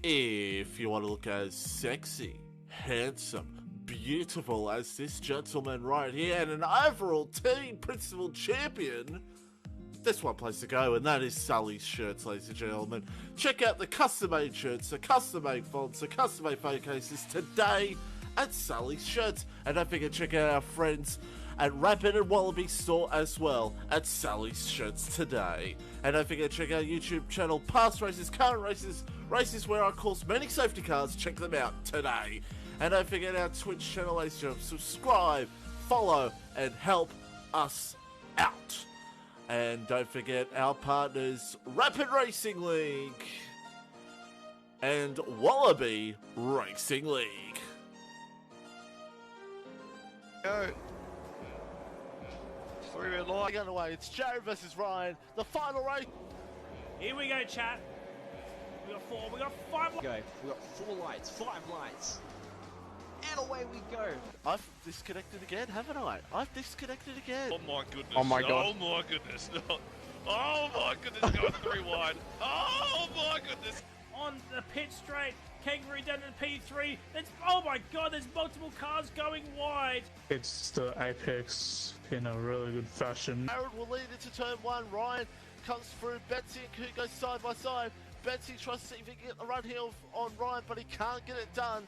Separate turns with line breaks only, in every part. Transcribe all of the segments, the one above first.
If you want to look as sexy, handsome, beautiful as this gentleman right here, and an overall team principal champion, there's one place to go, and that is Sully's Shirts, ladies and gentlemen. Check out the custom-made shirts, the custom-made fonts, the custom-made phone cases today at Sully's Shirts. And don't forget to check out our friends at Rapid and Wallaby store as well at Sully's Shirts today. And don't forget to check out our YouTube channel, past races, current races, races where I course many safety cars. Check them out today. And don't forget our Twitch channel, ladies and gentlemen. Subscribe, follow, and help us out. And don't forget our partners, Rapid Racing League and Wallaby Racing League.
Go. 3-minute line.
Going away. It's Jared versus Ryan. The final race.
Here we go, chat. We got 4. We got 5.
Go. We got 4 lights, 5 lights. And away we go.
I've disconnected again, haven't I? I've disconnected again.
Oh my goodness.
Oh my god.
Oh my goodness. Oh my goodness. Going 3 wide. Oh my goodness.
On the pit straight. Kangaroo down to P3. Oh my god, there's multiple cars going wide.
It's the apex in a really good fashion.
Aaron will lead into turn 1. Ryan comes through. Betsy and Coot go side by side. Betsy tries to see if he can get the run here on Ryan, but he can't get it done.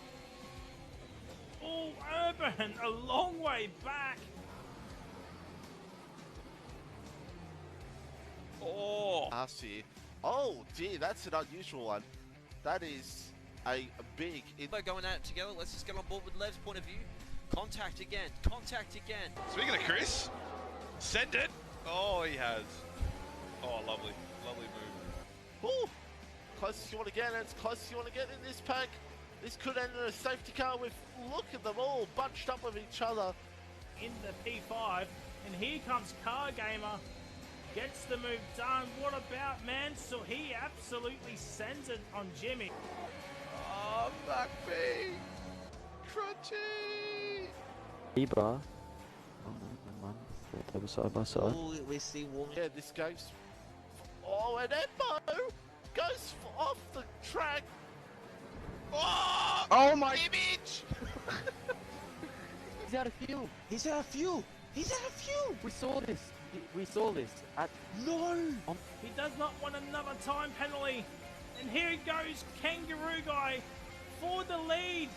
Oh, Urban, a long way back.
Oh.
Last year. Oh dear, that's an unusual one. That is a big...
We're going at it together. Let's just get on board with Lev's point of view. Contact again. Contact again.
Speaking of Chris, send it. Oh, he has. Oh, lovely. Lovely move.
Ooh, closest you want to get, and it's closest you want to get in this pack. This could end in a safety car with, look at them all bunched up with each other.
In the P5, and here comes Car Gamer. Gets the move done. What about Mansell? He absolutely sends it on Jimmy.
Oh, McPhee. Crunchy.
Ibra. Oh no, man. Thought they were side by side.
Oh, we see one.
Yeah, this game's... Oh, and Embo goes off the track.
Oh,
Oh my
image.
He's out of fuel.
He's out of fuel. He's out of fuel.
We saw this. We saw this at...
No.
He does not want another time penalty. And here goes Kangaroo Guy for the lead.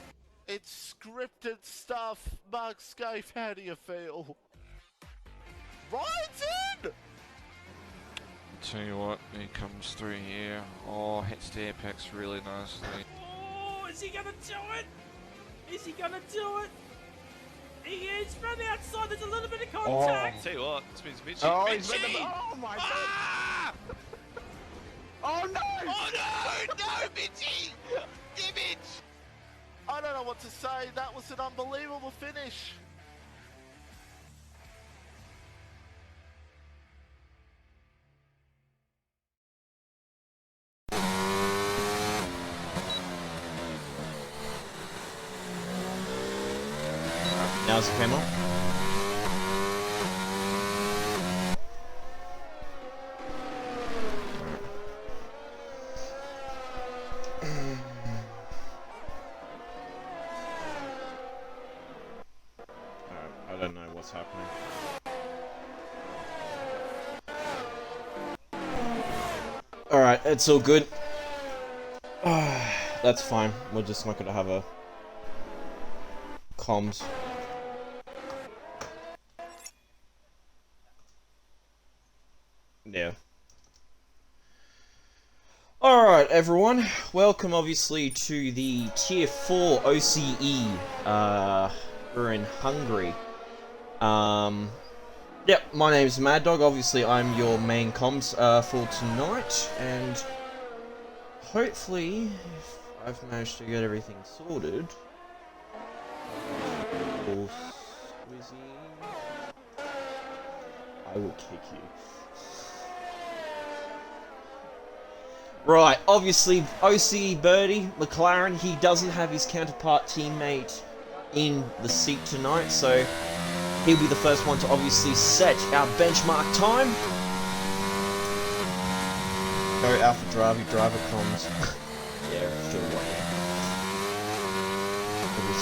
It's scripted stuff. Mark Scaife, how do you feel? Ryan's in!
Tell you what, he comes through here. Oh, hits the apex really nicely.
Oh, is he going to do it? Is he going to do it? He is from the outside. There's a little bit of contact.
Tell you what, this means Mitchie.
Oh, he's
Mitchie!
made the... Oh my god!
Ah!
Oh no!
Oh no! No, Mitchie! Image!
I don't know what to say. That was an unbelievable finish.
Now's the camera.
I don't know what's happening.
Alright, it's all good. That's fine. We're just not gonna have a comms. Yeah. Alright everyone, welcome obviously to the Tier 4 OCE. We're in Hungary. Yep, my name's Mad Dog. Obviously I'm your main comms for tonight, and hopefully if I've managed to get everything sorted. Or Swizzy, I will kick you. Right, obviously, OC Birdie, McLaren, he doesn't have his counterpart teammate in the seat tonight, so he'll be the first one to obviously set our benchmark time. Go Alpha Driver comms. Yeah, sure.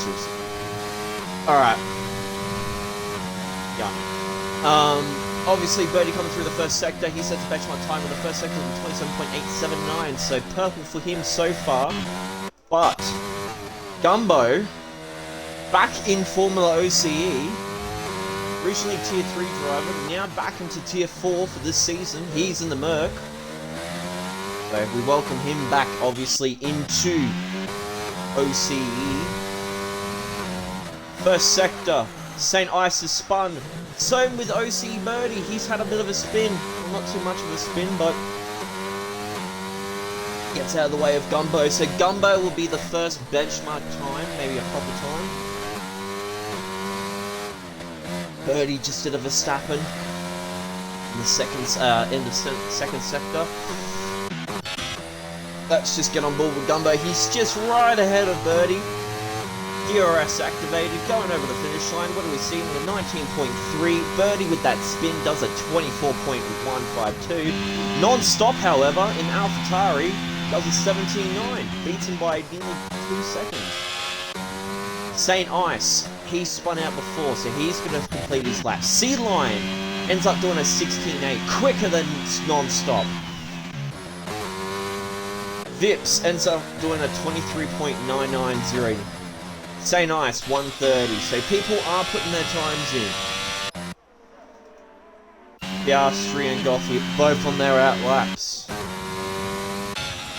seriously. Alright. Yeah. Obviously, Birdie coming through the first sector. He sets a benchmark time in the first sector of 27.879. So purple for him so far. But Gumbo, back in Formula OCE, originally Tier 3 driver, now back into Tier 4 for this season. He's in the Merc. So we welcome him back, obviously, into OCE. First sector, St. Ice is spun. Same with OCE Birdie, he's had a bit of a spin. Well, not too much of a spin, but gets out of the way of Gumbo. So Gumbo will be the first benchmark time, maybe a proper time. Birdie just did a Verstappen in the second second sector. Let's just get on board with Gumbo. He's just right ahead of Birdie. DRS activated, going over the finish line. What do we see? With a 19.3. Birdie with that spin does a 24.152. Non-stop, however, in AlphaTauri does a 17.9. Beats him by nearly 2 seconds. St. Ice, he spun out before, so he's going to complete his lap. Sea Lion ends up doing a 16.8, quicker than non-stop. Vips ends up doing a 23.990. St. Ice, 130. So people are putting their times in. Piastri and Goffey both on their out laps.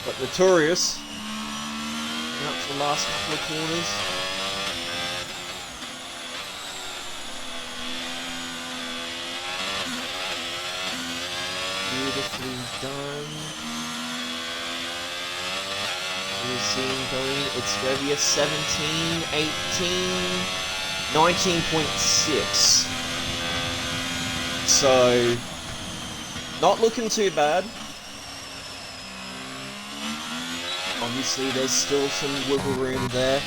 But Notorious, up to the last couple of corners. Beautifully done. We're seeing going, it's going to be a 17, 18, 19.6. So, not looking too bad. Obviously, there's still some wiggle room there.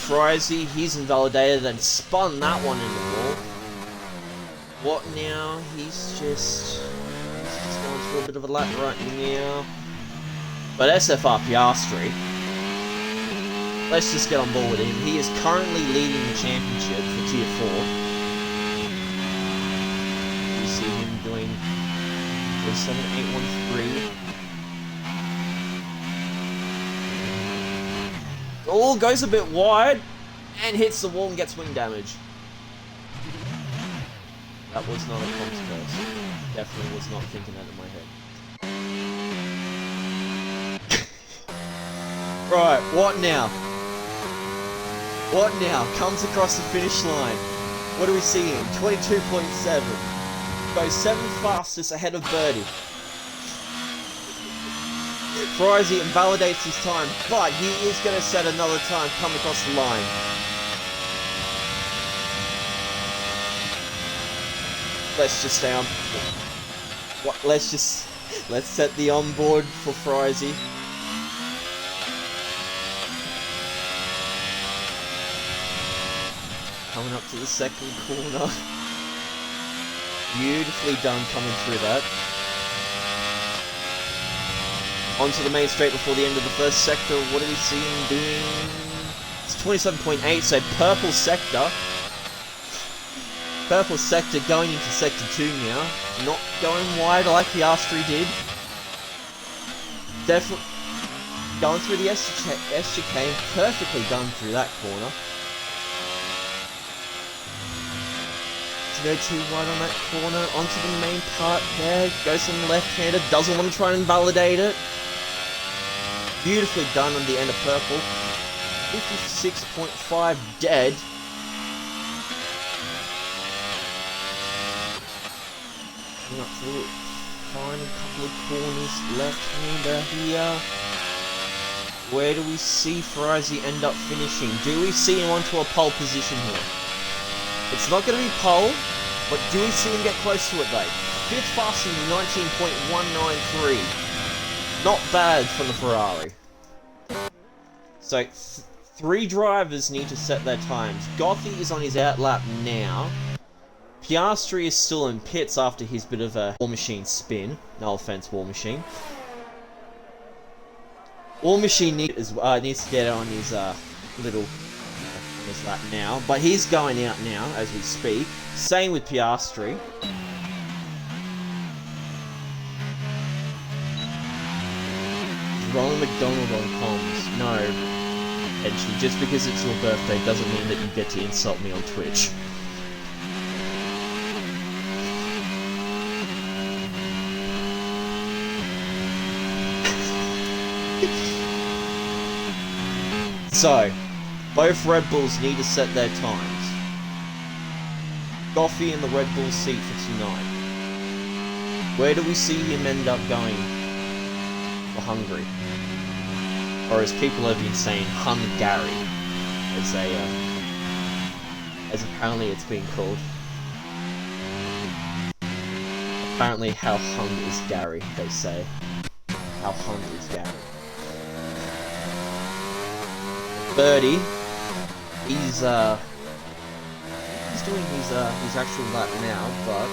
Frizy, he's invalidated and spun that one in the wall. What now? He's just going through a bit of a lap right now. But SFR Piastri, let's just get on board with him. He is currently leading the championship for Tier 4. You see him doing 7813. Oh, goes a bit wide and hits the wall and gets wing damage. That was not a comms curse. Definitely was not thinking that in my head. Right, what now? What now? Comes across the finish line. What do we see him? 22.7. Goes 7th fastest ahead of Birdie. Frizy invalidates his time, but he is going to set another time come across the line. Let's just stay on. Let's set the onboard for Frizy. Coming up to the second corner. Beautifully done coming through that. Onto the main straight before the end of the first sector. What do we see him doing? It's 27.8, so purple sector. Purple sector going into sector 2 now. Not going wide like Piastri did. Definitely going through the SGK. Perfectly done through that corner. To go too wide on that corner, onto the main part there, goes some left-hander, doesn't want to try and invalidate it. Beautifully done on the end of purple. 56.5 dead. Coming up through it, final couple of corners, left-hander here. Where do we see Frizy end up finishing? Do we see him onto a pole position here? It's not going to be pole, but do we see him get close to it though? 5th fastest in 19.193. Not bad for the Ferrari. So, 3 drivers need to set their times. Gothy is on his out lap now. Piastri is still in pits after his bit of a War Machine spin. No offense, War Machine. War Machine needs to get on his little his lap now, but he's going out now as we speak. Same with Piastri. Ronald McDonald on comms. No, Edgy, just because it's your birthday doesn't mean that you get to insult me on Twitch. So, both Red Bulls need to set their times. Goffey in the Red Bull seat for tonight. Where do we see him end up going for Hungary? Or as people have been saying, Hungary, as apparently it's being called. Apparently, how hung is Gary? They say. How hung is Gary? Birdie, he's doing his actual lap now, but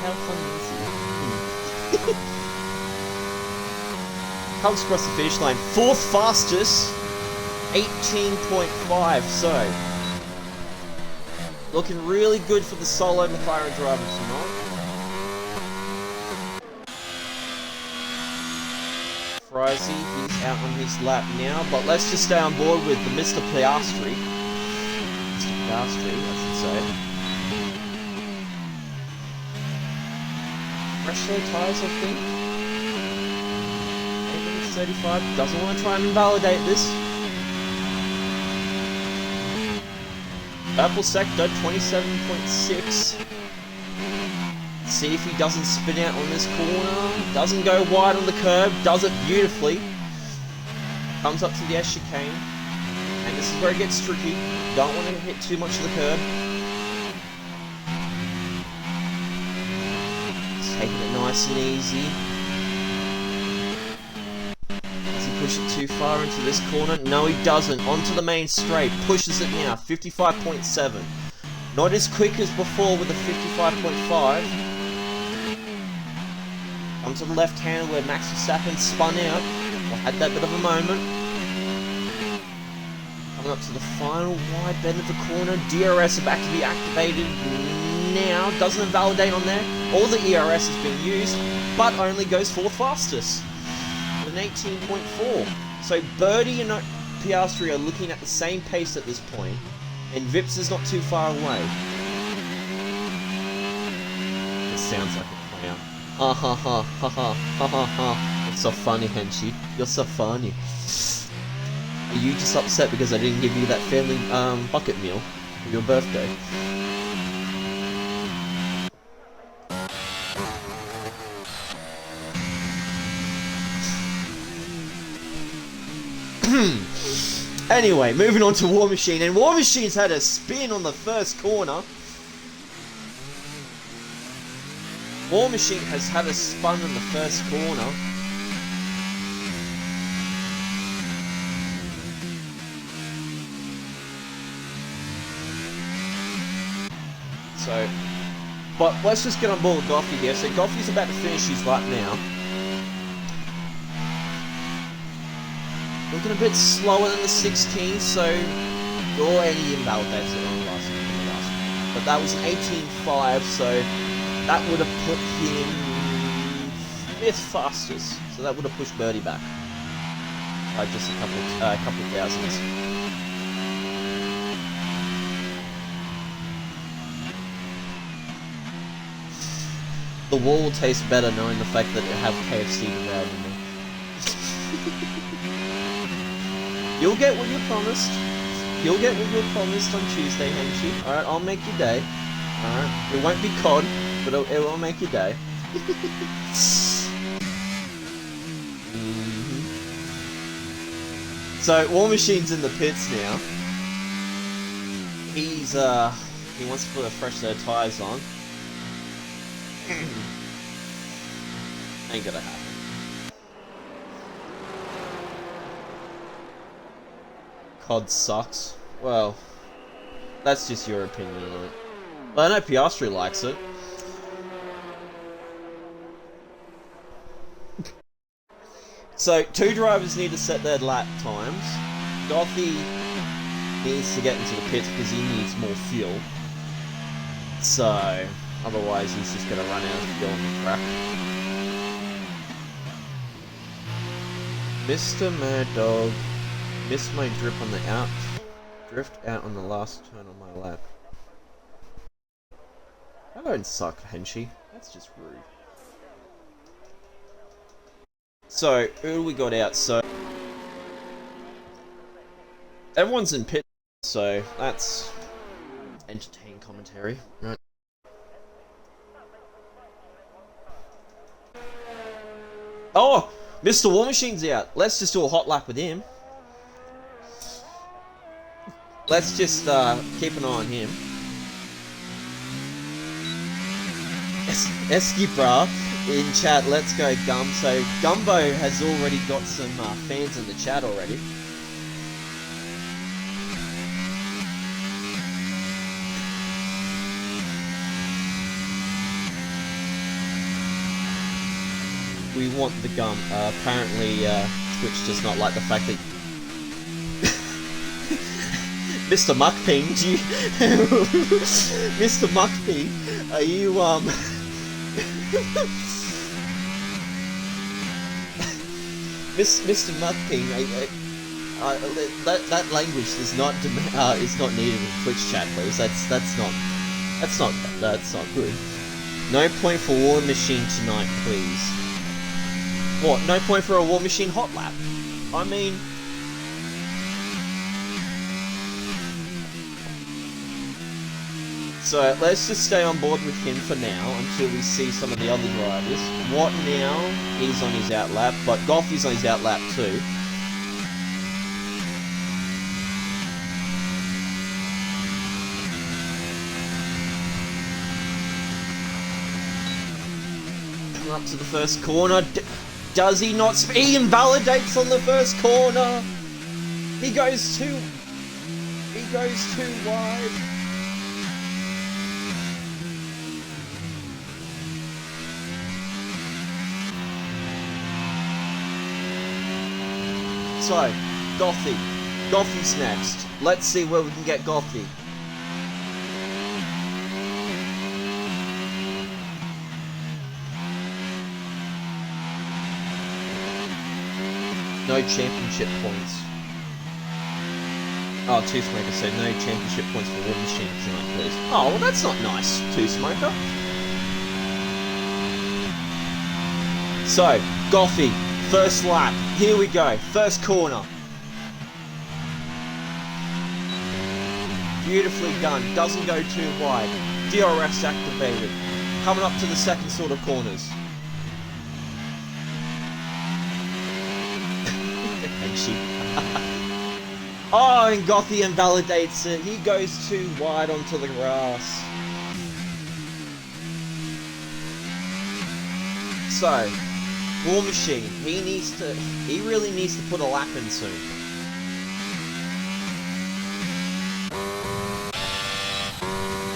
how fun is he? Comes across the finish line, 4th fastest, 18.5. So looking really good for the solo McLaren driver tonight. Frizzy, he's out on his lap now, but let's just stay on board with the Mr. Piastri. Mr. Piastri, I should say. Fresh low tyres, I think. 8 minutes 35, doesn't want to try and invalidate this. Purple sector, 27.6. See if he doesn't spin out on this corner. Doesn't go wide on the curb. Does it beautifully. Comes up to the S chicane. And this is where it gets tricky. Don't want to hit too much of the curb. Just taking it nice and easy. Does he push it too far into this corner? No, he doesn't. Onto the main straight. Pushes it now. 55.7. Not as quick as before with the 55.5. Come to the left hand where Max Verstappen spun out, or had that bit of a moment. Coming up to the final wide bend of the corner, DRS about to be activated now, doesn't invalidate on there. All the ERS has been used, but only goes 4th fastest with an 18.4. So Birdie and Piastri are looking at the same pace at this point, and Vips is not too far away. It sounds like a clown. Ha ha ha ha ha ha ha ha. You're so funny, Henshi. You're so funny. Are you just upset because I didn't give you that family bucket meal for your birthday? Anyway, moving on to War Machine, and War Machine's had a spin on the first corner. War Machine has had a spun in the first corner. So, but let's just get on board with Goffey here. So Goffey's about to finish his lap now. Looking a bit slower than the 16, so or any invalidates it on the last one. But that was an 18.5, so that would have put him 5th fastest. So that would have pushed Birdie back by just a couple of thousands. The wall will taste better knowing the fact that it have KFC around me. You'll get what you promised. You'll get what you promised on Tuesday, Henshi. Alright, I'll make your day. Alright, it won't be COD, but it will make your day. So, War Machine's in the pits now. He wants to put a fresh set of tyres on. Ain't gonna happen. COD sucks. Well, that's just your opinion on it. But I know Piastri likes it. So, 2 drivers need to set their lap times. Gothy needs to get into the pits because he needs more fuel. So, otherwise he's just going to run out of fuel on the track. Mr. Mad Dog missed my drift out on the last turn on my lap. I don't suck, Henshi. That's just rude. So, who do we got out? So, everyone's in pit, so that's entertaining commentary, right? Oh! Mr. War Machine's out. Let's just do a hot lap with him. Let's just keep an eye on him. Eskibra in chat, let's go Gum. So Gumbo has already got some fans in the chat already. We want the gum. Apparently, Twitch does not like the fact that Mr. Muckping, do you... Mr. Muckping, are you, Mr. Muckping, that language is not needed in Twitch chat, please. That's not good. No point for War Machine tonight, please. What? No point for a War Machine hot lap? I mean... So, let's just stay on board with him for now, until we see some of the other drivers. Watt now, he's on his out lap, but Goffy's on his out lap too. Coming up to the first corner. Does he not? He invalidates on the first corner. He goes too wide. So, Gothy. Gothy's next. Let's see where we can get Gothy. No championship points. Oh, Two Smoker said no championship points for War Machine tonight, please. Oh, well that's not nice, Two Smoker. So, Gothy, first lap. Here we go, first corner. Beautifully done, doesn't go too wide. DRS activated. Coming up to the second sort of corners. Oh, and Gothy invalidates it. He goes too wide onto the grass. So, War Machine, he really needs to put a lap in soon.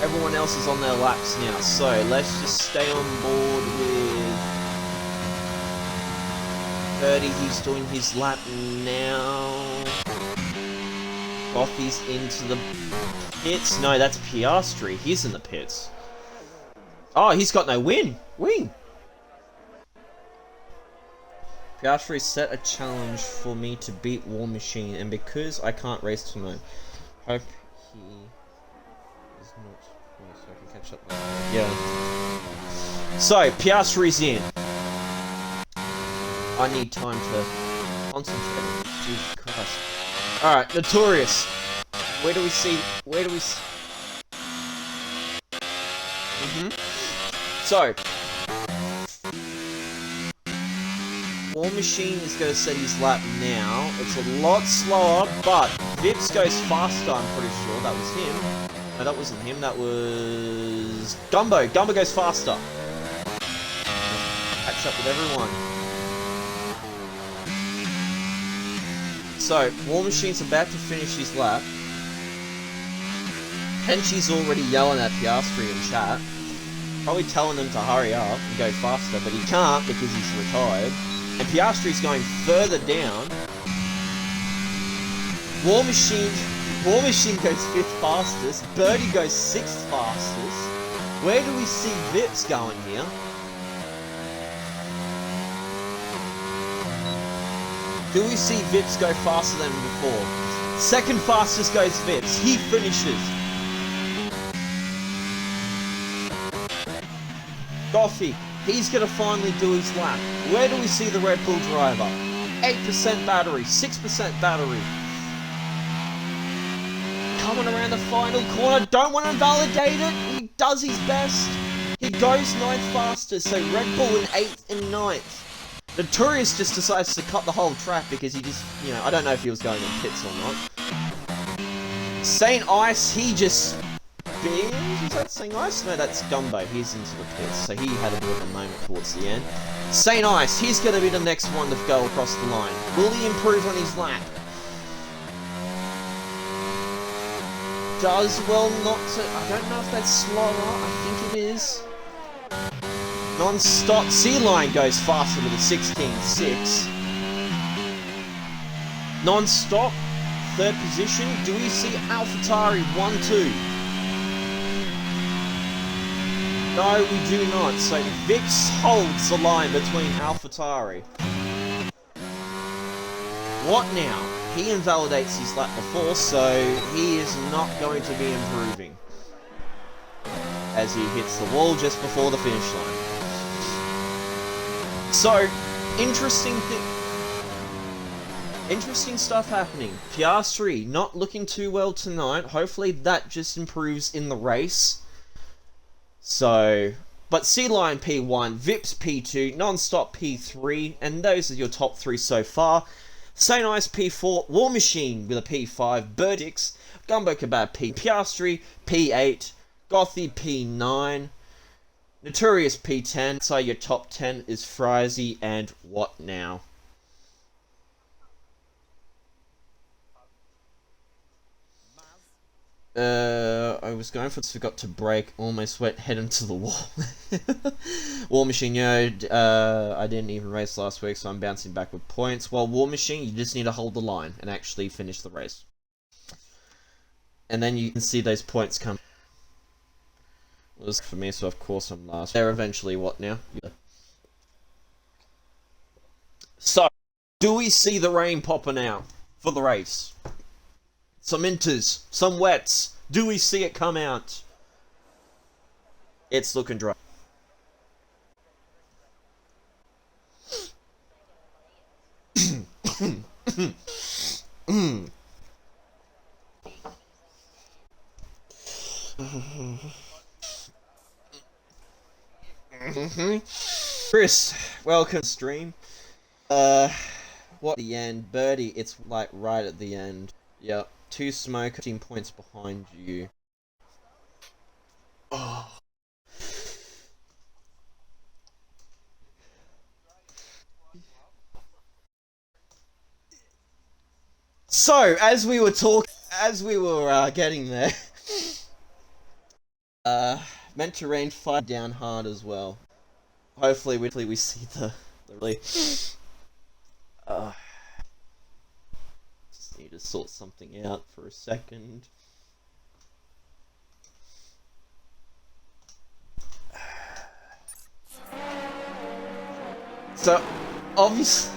Everyone else is on their laps now, so let's just stay on board with 30. He's doing his lap now. Gothy's into the pits. No, that's Piastri. He's in the pits. Oh, he's got no win. Piastri set a challenge for me to beat War Machine, and because I can't race tonight, hope he is not. Oh, so I can catch up later. Yeah. So, Piastri's in. I need time to concentrate. Jesus Christ. Alright, Notorious. Where do we see... So... War Machine is going to set his lap now. It's a lot slower, but Vips goes faster, I'm pretty sure. That was him. No, that wasn't him. That was... Gumbo. Gumbo goes faster. Catch up with everyone. So, War Machine's about to finish his lap. Henshi's already yelling at Piastri in chat. Probably telling him to hurry up and go faster, but he can't because he's retired. And Piastri's going further down. War Machine goes 5th fastest. Birdie goes 6th fastest. Where do we see Vips going here? Do we see Vips go faster than before? 2nd fastest goes Vips. He finishes. Gothy, he's going to finally do his lap. Where do we see the Red Bull driver? 8% battery, 6% battery. Coming around the final corner, don't want to invalidate it. He does his best. He goes 9th fastest, so Red Bull in 8th and 9th. Notorious just decides to cut the whole track because he just, you know, I don't know if he was going in pits or not. Saint Ice, he just... Is that Saint Ice? No, that's Gumbo. He's into the pits, so he had a bit of a moment towards the end. Saint Ice, he's going to be the next one to go across the line. Will he improve on his lap? Does well not to... I don't know if that's slower. I think it is. Non-stop. Sea Lion goes faster with a 16.6. Non-stop. 3rd position. Do we see AlphaTauri 1-2? No, we do not. So Vix holds the line between AlphaTauri. What now? He invalidates his lap before, so he is not going to be improving. As he hits the wall just before the finish line. So, interesting stuff happening. Piastri not looking too well tonight. Hopefully that just improves in the race. So, but Sea Lion P1, Vips P2, Non-Stop P3, and those are your top 3 so far. Saint Ice P4, War Machine with a P5, Bird 6, Gumbo Kebab P, Piastri P8, Gothy P9, Notorious P10. So your top 10 is Frizy and what now? I was going for forgot to brake, almost went head into the wall. War Machine, I didn't even race last week, so I'm bouncing back with points. Well, War Machine, you just need to hold the line and actually finish the race. And then you can see those points come. It was for me, so of course I'm last. They're eventually what now? So, do we see the rain popping out for the race? Some inters, some wets. Do we see it come out? It's looking dry. Chris, welcome stream. What the end? Birdie, it's like right at the end. Yep. 2 smoke, 15 points behind you. Oh. So, as we were getting there, meant to rain 5 down hard as well. Hopefully we see the really. Just need to sort something out for a second. So, obviously.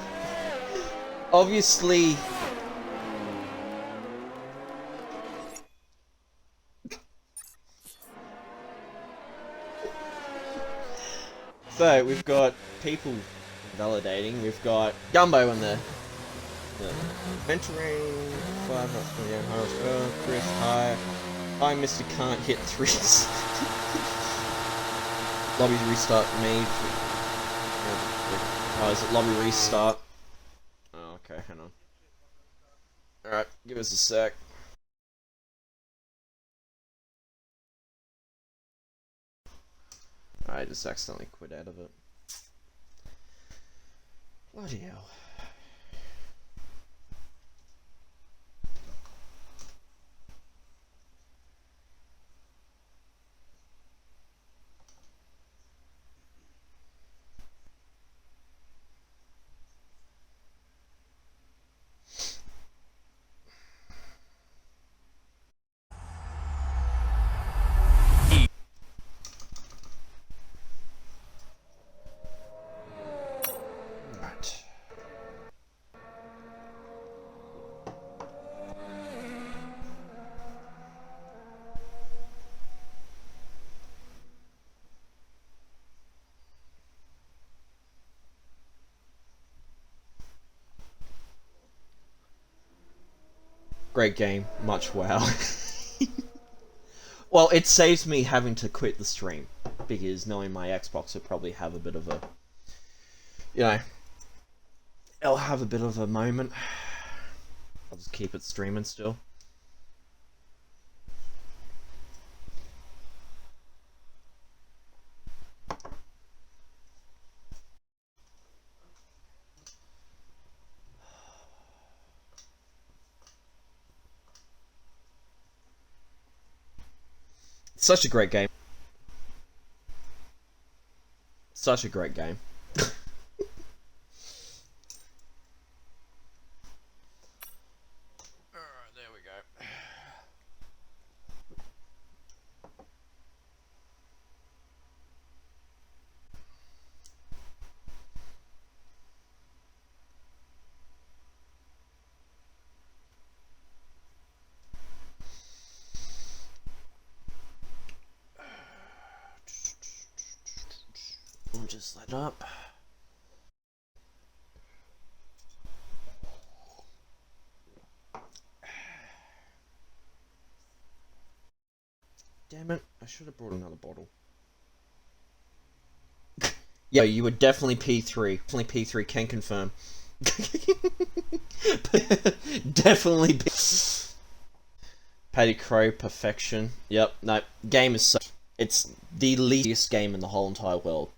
So, we've got people validating, we've got Gumbo in the venturing 5 knots from the Hungary. Chris, hi. Hi, Mr. Can't hit 3s. Lobby restart made. Oh, is it lobby restart? Oh, okay, hang on. Alright, give us a sec. I just accidentally quit out of it. Bloody hell. Great game. Much wow. Well, it saves me having to quit the stream, because knowing my Xbox would probably have a bit of a, you know, it'll have a bit of a moment. I'll just keep it streaming still. Such a great game. Such a great game. Alright, there we go. We'll just let up. Damn it, I should have brought another bottle. Yeah, you were definitely P3. Definitely P3, can confirm. Definitely P. Paddy Crow perfection. Yep, no, game is so... It's the least game in the whole entire world.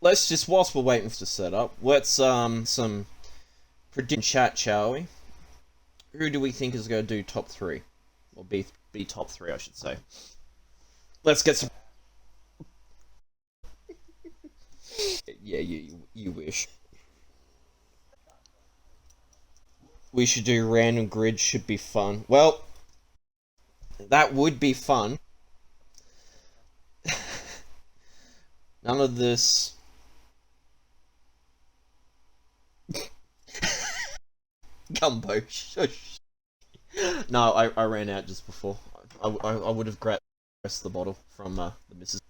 Let's just, whilst we're waiting for the setup, let's some prediction chat, shall we? Who do we think is going to do top 3? Or be top 3, I should say. Let's get some... Yeah, you wish. We should do random grid, should be fun. Well, that would be fun. None of this... Gumbo, shush. No, I ran out just before. I would have grabbed the rest of the bottle from the missus.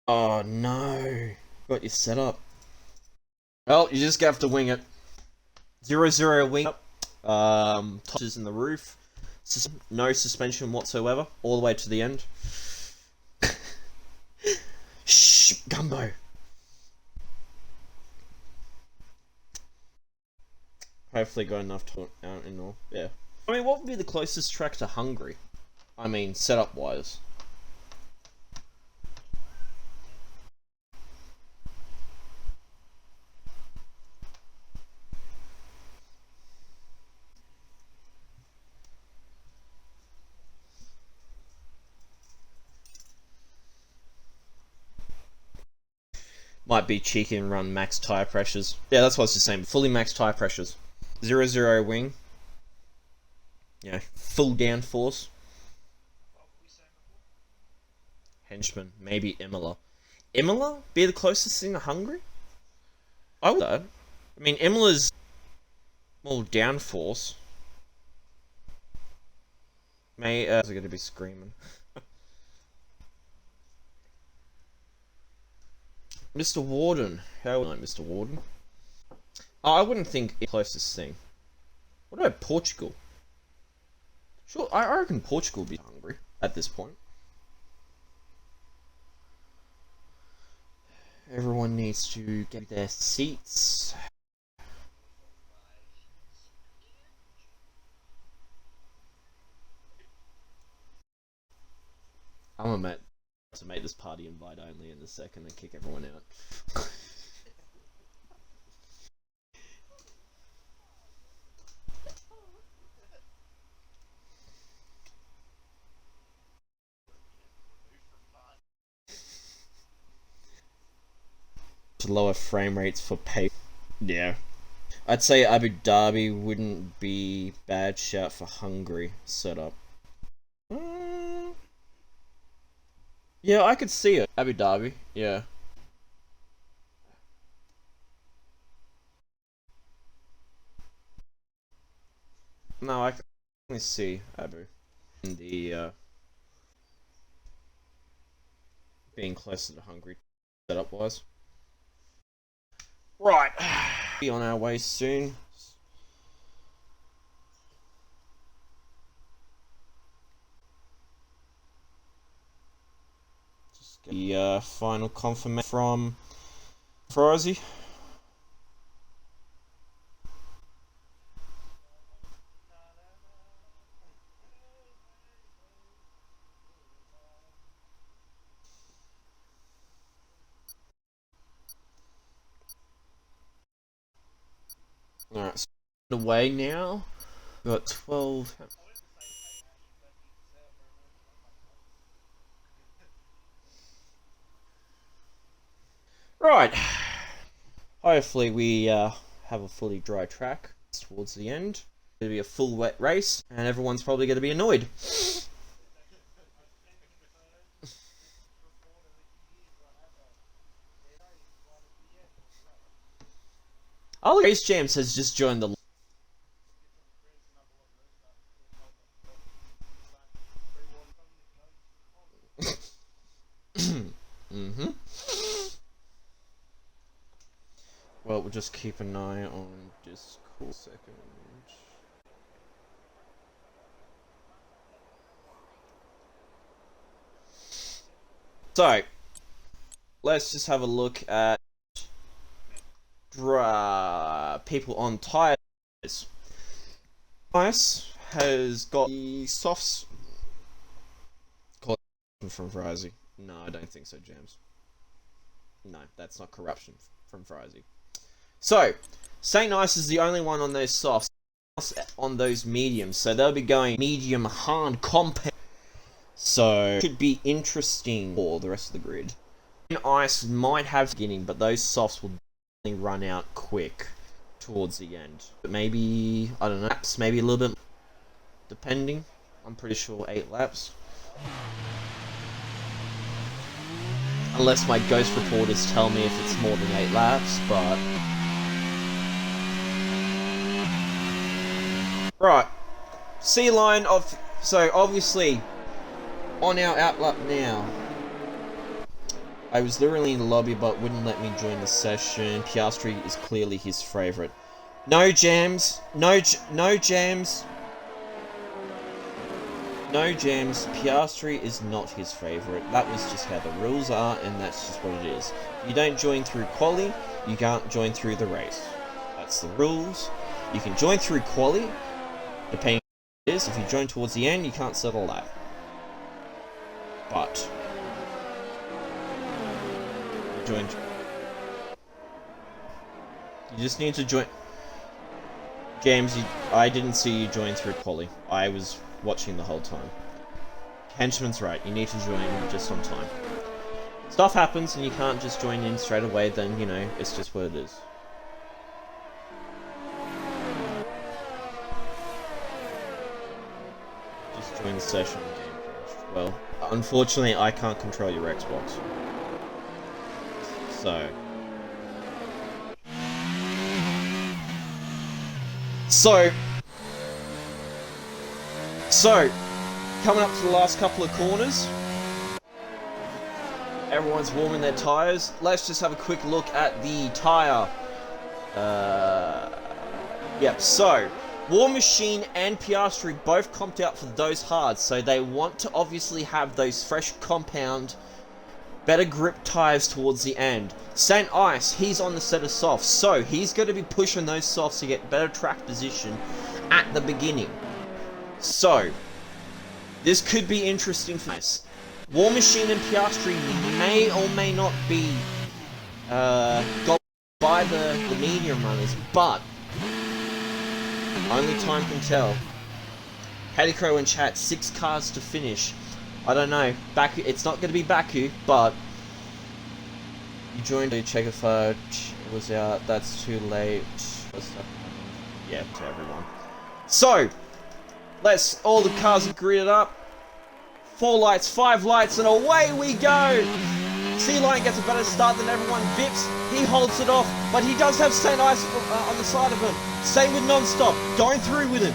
Oh no, got you set up. Well, you just have to wing it. 0-0 wing up. Touches in the roof. No suspension whatsoever, all the way to the end. Shh, Gumbo. Hopefully got enough to out in all. Yeah. I mean, what would be the closest track to Hungary? I mean, setup wise. Might be cheeky and run max tire pressures. Yeah, that's what I was just saying. Fully max tire pressures. 0-0 wing. Yeah, full downforce. Henchman, maybe Imola. Imola be the closest thing to Hungary? I would. I mean, Imola's more downforce. May are going to be screaming. Mr. Warden. How would I, Mr. Warden? Oh, I wouldn't think the closest thing. What about Portugal? Sure, I reckon Portugal would be hungry at this point. Everyone needs to get their seats. I'm about to make this party invite only in a second and kick everyone out. Lower frame rates for pay. Yeah. I'd say Abu Dhabi wouldn't be bad shout for Hungary setup. Yeah, I could see it. Abu Dhabi, yeah. No, I can see Abu in the being closer to Hungary setup wise. Right, be on our way soon. Just get the final confirmation from FormulaOCE. Alright, so away now. We've got 12. Right. Hopefully we have a fully dry track towards the end. It'll be a full wet race, and everyone's probably going to be annoyed. Oh, Race Jams has just joined the. Well, we'll just keep an eye on Discord second. So, let's just have a look at people on tires. Ice has got the softs. From FormulaOCE. No, I don't think so, James. No, that's not corruption from FormulaOCE. So, St. Ice is the only one on those softs, on those mediums, so they'll be going medium hard compound. So, should be interesting for the rest of the grid. Ice might have beginning, but those softs will definitely run out quick towards the end. But maybe, I don't know, laps, maybe a little bit, depending. I'm pretty sure 8 laps. Unless my ghost reporters tell me if it's more than 8 laps, but... Right. C-line of... So, obviously, on our outlap now. I was literally in the lobby, but wouldn't let me join the session. Piastri is clearly his favourite. No jams. No jams. No jams. Piastri is not his favourite. That was just how the rules are, and that's just what it is. If you don't join through quali, you can't join through the race. That's the rules. You can join through quali, depending on what it is. If you join towards the end, you can't settle that. But you just need to join. James, I didn't see you join through quali. I was watching the whole time. Henchman's right, you need to join just on time. Stuff happens and you can't just join in straight away, then, you know, it's just what it is. Just join the session. Well, unfortunately I can't control your Xbox. So, coming up to the last couple of corners. Everyone's warming their tyres. Let's just have a quick look at the tyre. Yep, so, War Machine and Piastri both comped out for those hards, so they want to obviously have those fresh compound, better grip tyres towards the end. St. Ice, he's on the set of softs, so he's going to be pushing those softs to get better track position at the beginning. So, this could be interesting for us. War Machine and Piastri may or may not be got by the medium runners, but only time can tell. Hadicrow in chat, 6 cars to finish. I don't know. Baku, it's not going to be Baku, but you joined a Checkerford. It was out. That's too late. Yeah, to everyone. So, all the cars are gridded up. 4 lights, 5 lights, and away we go! C-Line gets a better start than everyone. Vips, he holds it off, but he does have St. Ice on the side of him. Same with Non-Stop, going through with him.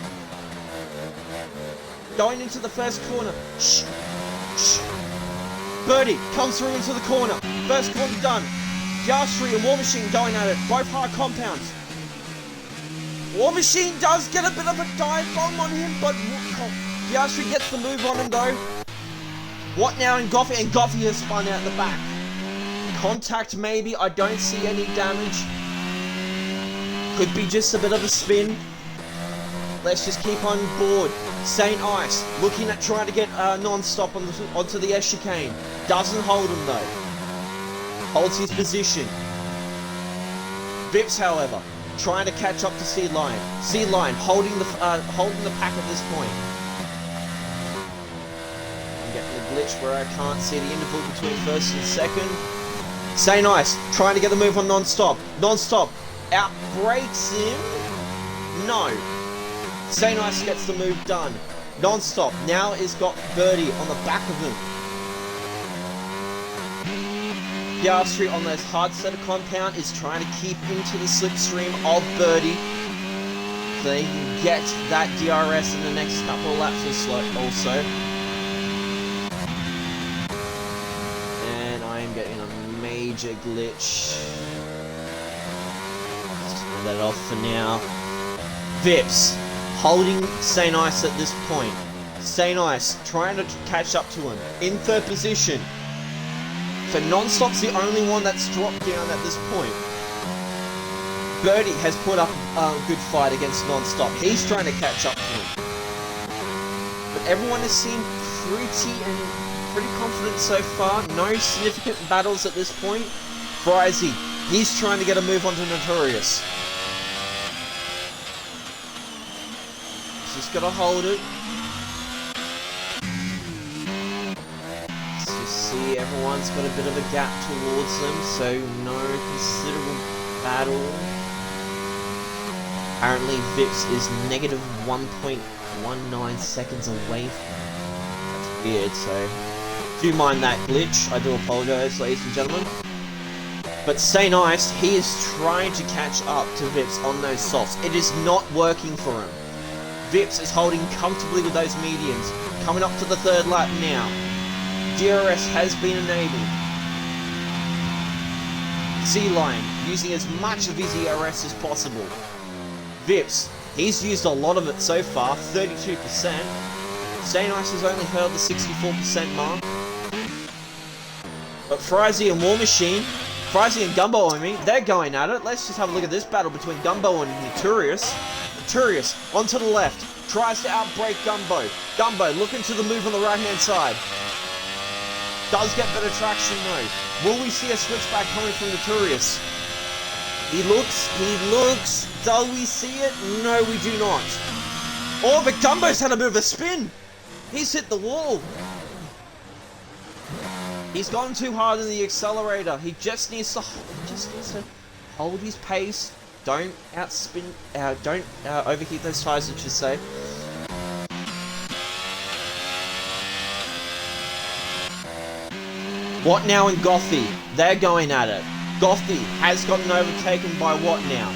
going into the first corner. Shh. Shh. Birdie comes through into the corner. First corner done. Piastri and War Machine going at it. Both hard compounds. War Machine does get a bit of a dive bomb on him, but Piastri gets the move on him though. What now in Goffey? And Goffey has spun out the back. Contact maybe. I don't see any damage. Could be just a bit of a spin. Let's just keep on board. St. Ice looking at trying to get non-stop onto the S chicane. Doesn't hold him though. Holds his position. Vips, however, trying to catch up to Sea Lion. Sea Lion holding the pack at this point. I'm getting a glitch where I can't see the interval between first and second. St. Ice trying to get the move on non-stop. Non-stop outbreaks him. No. St. Ice gets the move done. Non-stop now is got Birdie on the back of him. Piastri on those hard set of compound is trying to keep into the slipstream of Birdie so they can get that DRS in the next couple of laps also. And I am getting a major glitch. Let's turn that off for now. Vips holding St. Ice at this point. St. Ice trying to catch up to him in third position. So non-stop's the only one that's dropped down at this point. Birdie has put up a good fight against non-stop. He's trying to catch up to him. But everyone has seemed pretty confident so far. No significant battles at this point. Frizy, he's trying to get a move onto Notorious. Just gotta hold it. See, everyone's got a bit of a gap towards them, so no considerable battle. Apparently Vips is negative 1.19 seconds away from him. That's weird, so do mind that glitch. I do apologise, ladies and gentlemen. But St. Ice, he is trying to catch up to Vips on those softs. It is not working for him. Vips is holding comfortably with those mediums. Coming up to the third lap now. DRS has been enabled. Sea Lion using as much of his DRS as possible. Vips, he's used a lot of it so far, 32%. St. Ice has only held the 64% mark. But Frizy and War Machine, Frizy and Gumbo, I mean, they're going at it. Let's just have a look at this battle between Gumbo and Notorious. Notorious onto the left, tries to outbreak Gumbo. Gumbo looking to the move on the right hand side. Does get better traction though. Will we see a switchback coming from Notorious? He looks. Do we see it? No, we do not. Oh, but Gumbo's had a bit of a spin. He's hit the wall. He's gone too hard in the accelerator. He just needs to hold his pace. Don't outspin. Don't overheat those tires, I should say. What now in Gothy? They're going at it. Gothy has gotten overtaken by What now?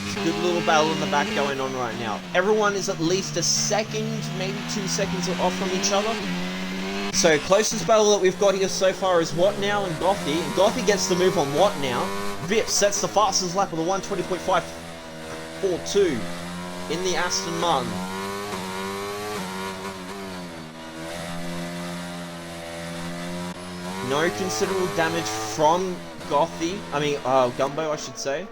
It's a good little battle in the back going on right now. Everyone is at least a second, maybe 2 seconds off from each other. So closest battle that we've got here so far is What now and Gothy. And Gothy gets the move on What now. Vips sets the fastest lap with a 1:20.542 in the Aston Martin. No considerable damage from Gumbo, I should say.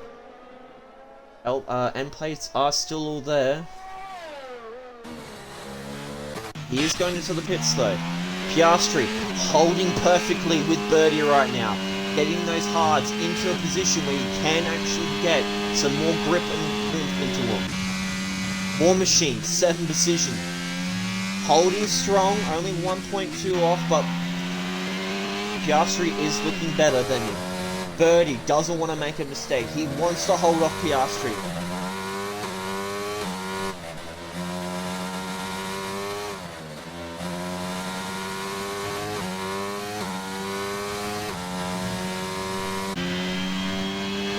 End plates are still all there. He is going into the pits though. Piastri holding perfectly with Birdie right now. Getting those hards into a position where you can actually get some more grip and oomph into them. War Machine, 7th position. Holding strong, only 1.2 off, but Piastri is looking better than him. Birdie doesn't want to make a mistake. He wants to hold off Piastri.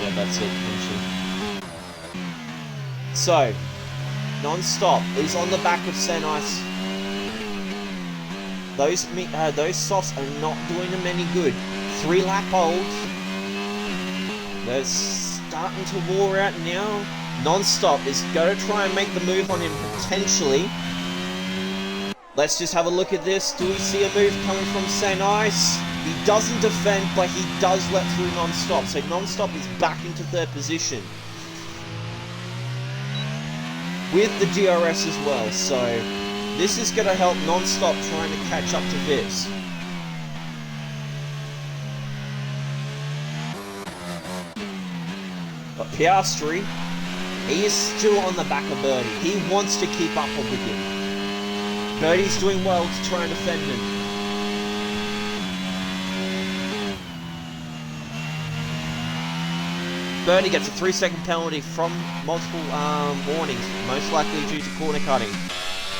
Yeah, that's it. So, Non-stop is on the back of St. Ice. Those softs are not doing them any good. 3-lap old. They're starting to wore out now. Non-stop is going to try and make the move on him potentially. Let's just have a look at this. Do we see a move coming from St. Ice? He doesn't defend, but he does let through Non-stop. So Non-stop is back into third position. With the DRS as well. So this is going to help Non-stop trying to catch up to Vips. But Piastri, he is still on the back of Birdie. He wants to keep up with him. Birdie's doing well to try and defend him. Birdie gets a 3-second penalty from multiple warnings, most likely due to corner cutting.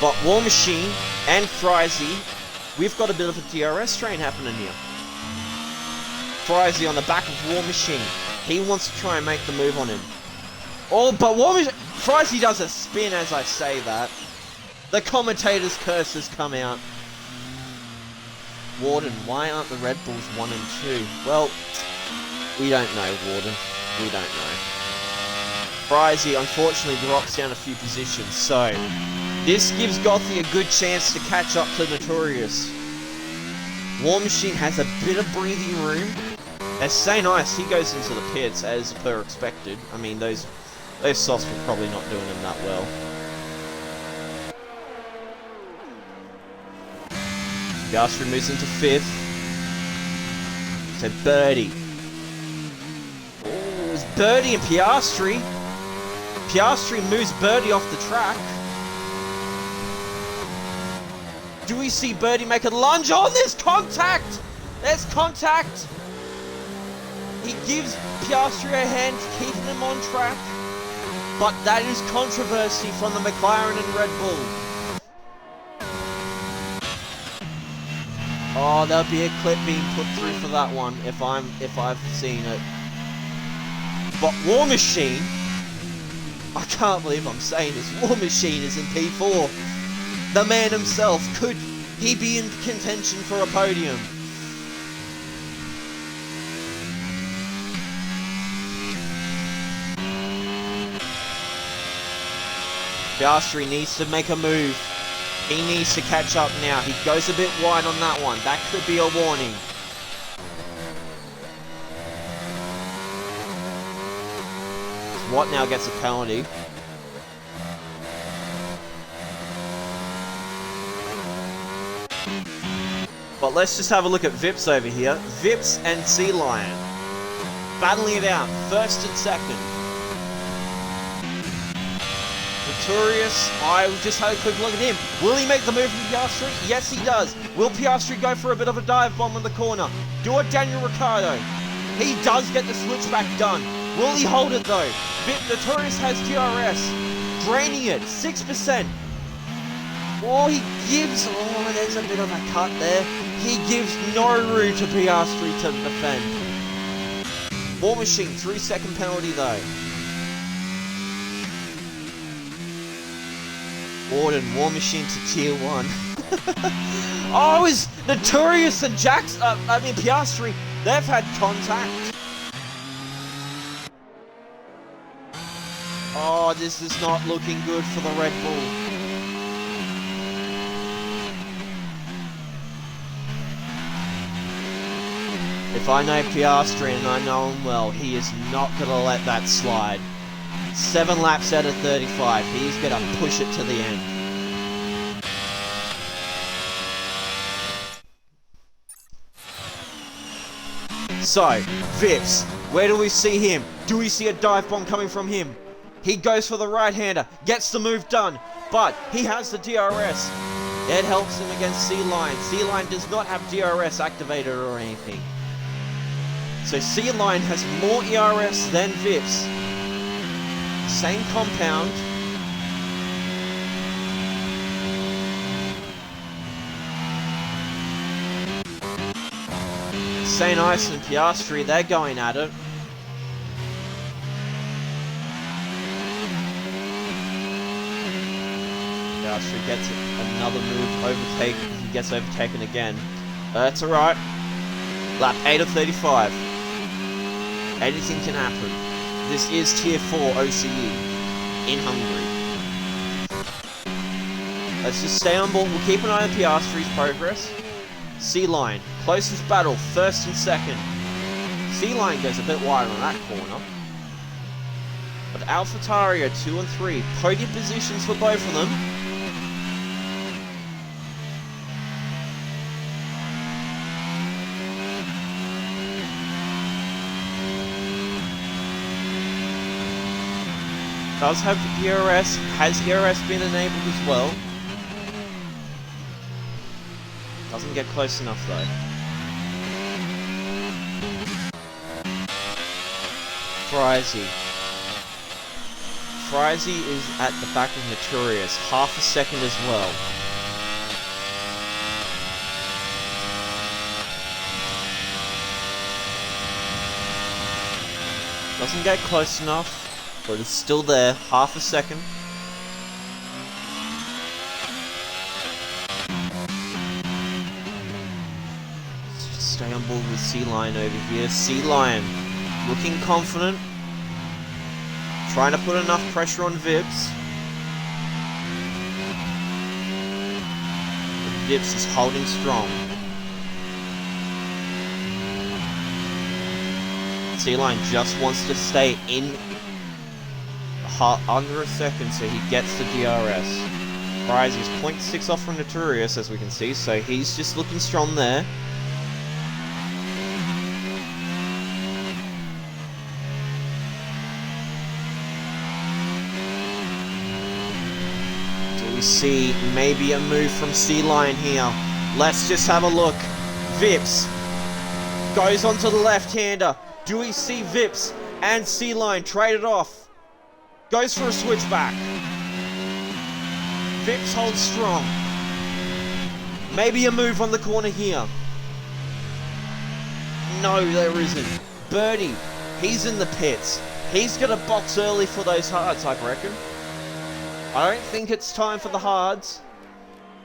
But War Machine and Frizy, we've got a bit of a DRS train happening here. Frizy on the back of War Machine. He wants to try and make the move on him. Oh, but Frizy does a spin as I say that. The commentator's curse has come out. Warden, why aren't the Red Bulls 1 and 2? Well, we don't know, Warden. We don't know. Frizy unfortunately drops down a few positions, so this gives Gothy a good chance to catch up to Notorious. War Machine has a bit of breathing room. As St. Ice, he goes into the pits as per expected. I mean, those softs were probably not doing him that well. Piastri moves into 5th. So Birdie. Oh, it's Birdie and Piastri. Piastri moves Birdie off the track. Do we see Birdie make a lunge? Oh, there's contact! There's contact! He gives Piastri a hand, keeping him on track. But that is controversy from the McLaren and Red Bull. Oh, there'll be a clip being put through for that one if I've seen it. But War Machine, I can't believe I'm saying this. War Machine is in P4. The man himself, could he be in contention for a podium? Piastri needs to make a move. He needs to catch up now. He goes a bit wide on that one. That could be a warning. Watt now gets a penalty. But let's just have a look at Vips over here. Vips and Sea Lion battling it out, 1st and 2nd. Notorious, I just had a quick look at him. Will he make the move from Piastri? Yes, he does. Will Piastri go for a bit of a dive bomb in the corner? Do a Daniel Ricciardo. He does get the switchback done. Will he hold it though? Notorious has DRS. Draining it, 6%. Oh, he gives... Oh, there's a bit of a cut there. He gives no room to Piastri to defend. War Machine, 3-second penalty though. Warden, War Machine to tier 1. Oh, is Notorious and Piastri, they've had contact. Oh, this is not looking good for the Red Bull. If I know Piastri and I know him well, he is not going to let that slide. 7 laps out of 35. He's going to push it to the end. So, Vips, where do we see him? Do we see a dive bomb coming from him? He goes for the right-hander, gets the move done, but he has the DRS. It helps him against Sea Lion. Sea Lion does not have DRS activated or anything. So Sea Lion has more ERS than Vips. Same compound. St. Ice and Piastri, they're going at it. Piastri gets another move to overtake. He gets overtaken again. That's alright. Lap 8 of 35. Anything can happen. This is Tier 4 OCE in Hungary. Let's just stay on board. We'll keep an eye on Piastri's progress. C-Line, closest battle, first and second. C-Line goes a bit wide on that corner. But AlphaTauri are 2 and 3. Podium positions for both of them. Does have the ERS. Has ERS been enabled as well? Doesn't get close enough though. Frizy is at the back of Notorious, half a second as well. Doesn't get close enough, but it's still there, half a second. Stay on board with C-Line over here. C-Line looking confident. Trying to put enough pressure on Vips. But Vips is holding strong. C-Line just wants to stay in under a second so he gets the DRS. Rise is 0.6 off from Notorious as we can see, so he's just looking strong there. We see maybe a move from C-Line here. Let's just have a look. Vips goes onto the left-hander. Do we see Vips and C-Line traded off? Goes for a switchback. Vips holds strong. Maybe a move on the corner here. No, there isn't. Birdie, he's in the pits. He's gonna box early for those hards, I reckon. I don't think it's time for the hards.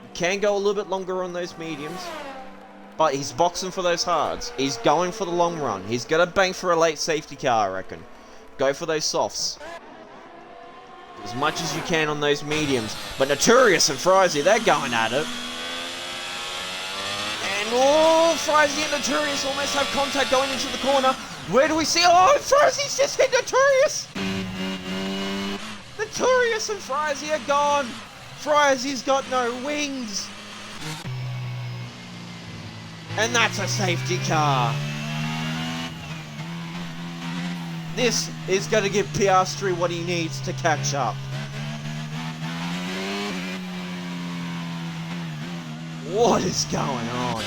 You can go a little bit longer on those mediums. But he's boxing for those hards. He's going for the long run. He's going to bank for a late safety car, I reckon. Go for those softs. As much as you can on those mediums. But Notorious and Frizy, they're going at it. And, oh, Frizy and Notorious almost have contact going into the corner. Where do we see? Oh, Frizy's just hit Notorious! Notorious and Frizy are gone. Frizy's got no wings. And that's a safety car. This is going to give Piastri what he needs to catch up. What is going on?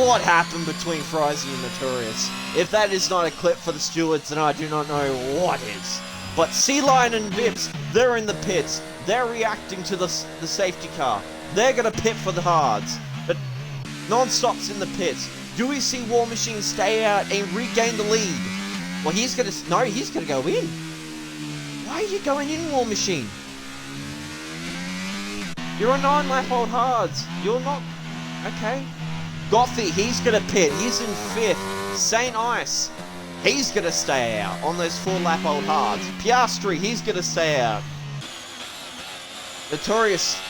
What happened between Frizy and Notorious? If that is not a clip for the stewards, then I do not know what is. But C-Line and Vips, they're in the pits. They're reacting to the safety car. They're going to pit for the hards. But Non-Stop's in the pits. Do we see War Machine stay out and regain the lead? Well, he's going to... No, he's going to go in. Why are you going in, War Machine? You're a 9-lap-old hards. You're not... Okay. Gothy, he's going to pit. He's in 5th. St. Ice. He's going to stay out on those 4-lap-old hards. Piastri, he's going to stay out. Notorious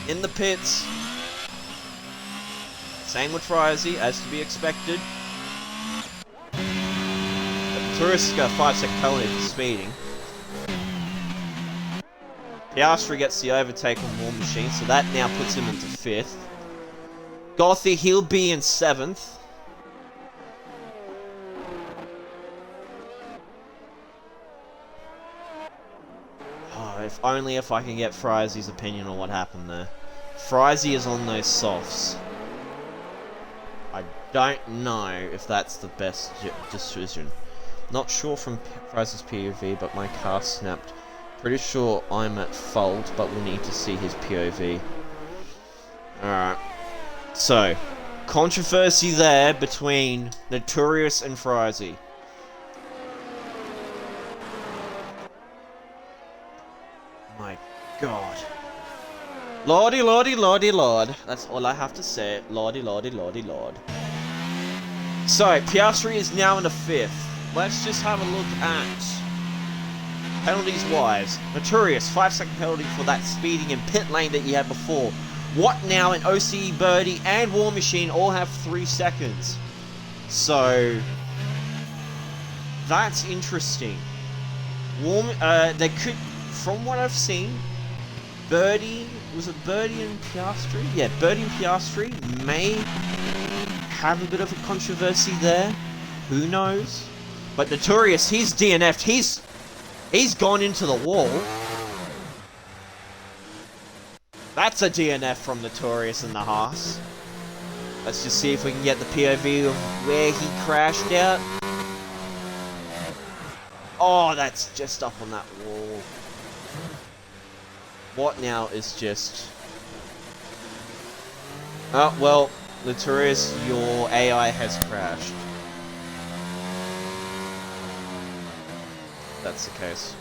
in the pits. Same with Frizy, as to be expected. Notorious has got a 5-second penalty for speeding. Piastri gets the overtake on War Machine, so that now puts him into 5th. Gothy, he'll be in 7th. If only if I can get Frizy's opinion on what happened there. Frizy is on those softs. I don't know if that's the best decision. Not sure from Frizy's POV, but my car snapped. Pretty sure I'm at fault, but we'll need to see his POV. Alright. So, controversy there between Notorious and Frizy. My God. Lordy, lordy, lordy, lord. That's all I have to say. Lordy, lordy, lordy, lord. So, Piastri is now in the 5th. Let's just have a look at penalties-wise. Notorious, 5-second penalty for that speeding in pit lane that you had before. What now in OCE, Birdie, and War Machine all have 3 seconds. So, that's interesting. They could, from what I've seen, Birdie, was it Birdie and Piastri? Yeah, Birdie and Piastri may have a bit of a controversy there. Who knows? But Notorious, he's DNF'd. He's gone into the wall. That's a DNF from Notorious in the Haas. Let's just see if we can get the POV of where he crashed out. Oh, that's just up on that wall. What now is just... Oh, well, Notorious, your AI has crashed. That's the case.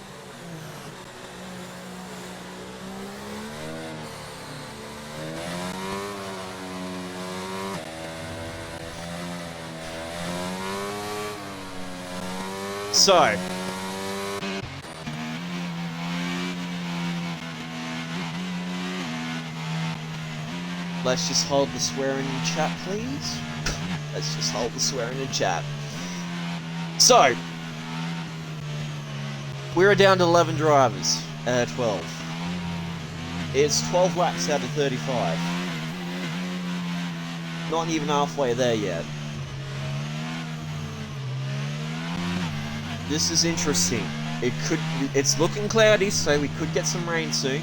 So, let's just hold the swearing in chat, please. Let's just hold the swearing in chat. So, we're down to 11 drivers. 12. It's 12 laps out of 35. Not even halfway there yet. This is interesting. It's looking cloudy, so we could get some rain soon.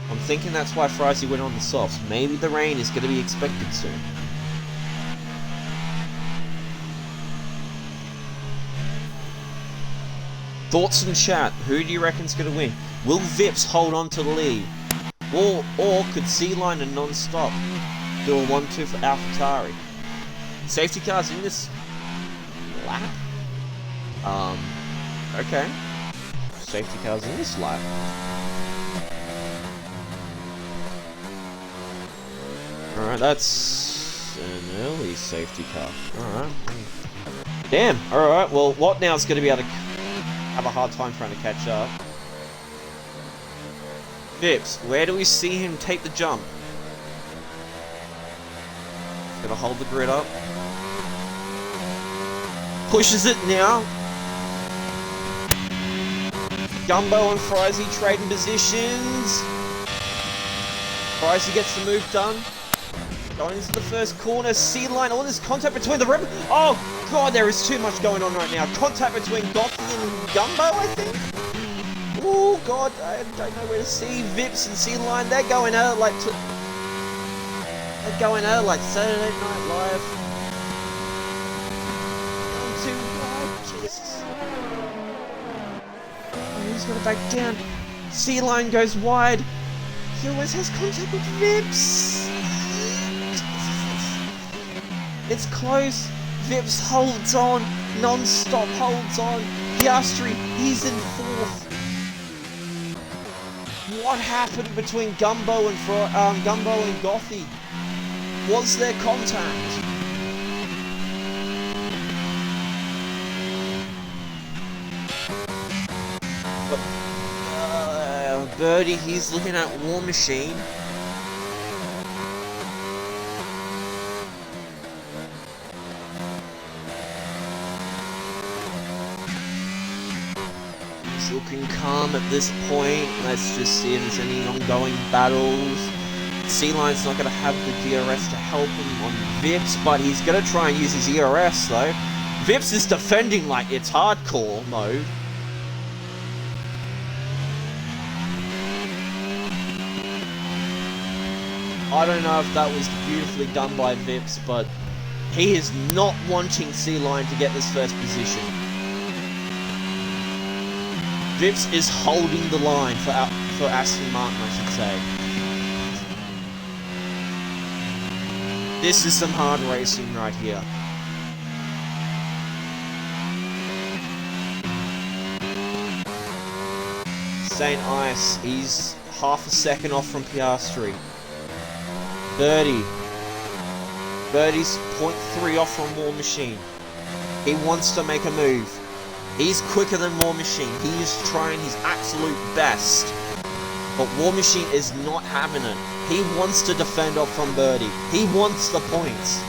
I'm thinking that's why Frizy went on the softs. Maybe the rain is going to be expected soon. Thoughts in chat. Who do you reckon's going to win? Will Vips hold on to the lead? Or could C-Line and non-stop do a 1-2 for AlphaTauri? Safety cars in this lap? Okay. Safety cars in this lap. Alright, that's an early safety car. Alright. Damn, alright, well, what now is going to be able to have a hard time trying to catch up? Vips, where do we see him take the jump? Gonna hold the grid up. Pushes it now. Gumbo and Frizy trading positions. Frizy gets the move done. Going into the first corner. C-Line. All this contact between the rim. Oh, God, there is too much going on right now. Contact between Gothy and Gumbo, I think. Oh, God, I don't know where to see. Vips and C-Line, they're going at it like... They're going at it like Saturday Night Live. Going too wide. Jesus. He's got to back down. C-Line goes wide. He always has contact with Vips. It's close. Vips holds on. Non-stop holds on. Piastri, he's in 4th. What happened between Gumbo and Gothy? Was there contact? Birdie, he's looking at War Machine. He's looking calm at this point. Let's just see if there's any ongoing battles. C-Line's not going to have the DRS to help him on Vips, but he's going to try and use his ERS though. Vips is defending like it's hardcore mode. I don't know if that was beautifully done by Vips, but he is not wanting C-Line to get this first position. Vips is holding the line for Aston Martin, I should say. This is some hard racing right here. Saint Ice, he's half a second off from Piastri. Birdie's 0.3 off from War Machine. He wants to make a move. He's quicker than War Machine. He is trying his absolute best. But War Machine is not having it. He wants to defend off from Birdie. He wants the points.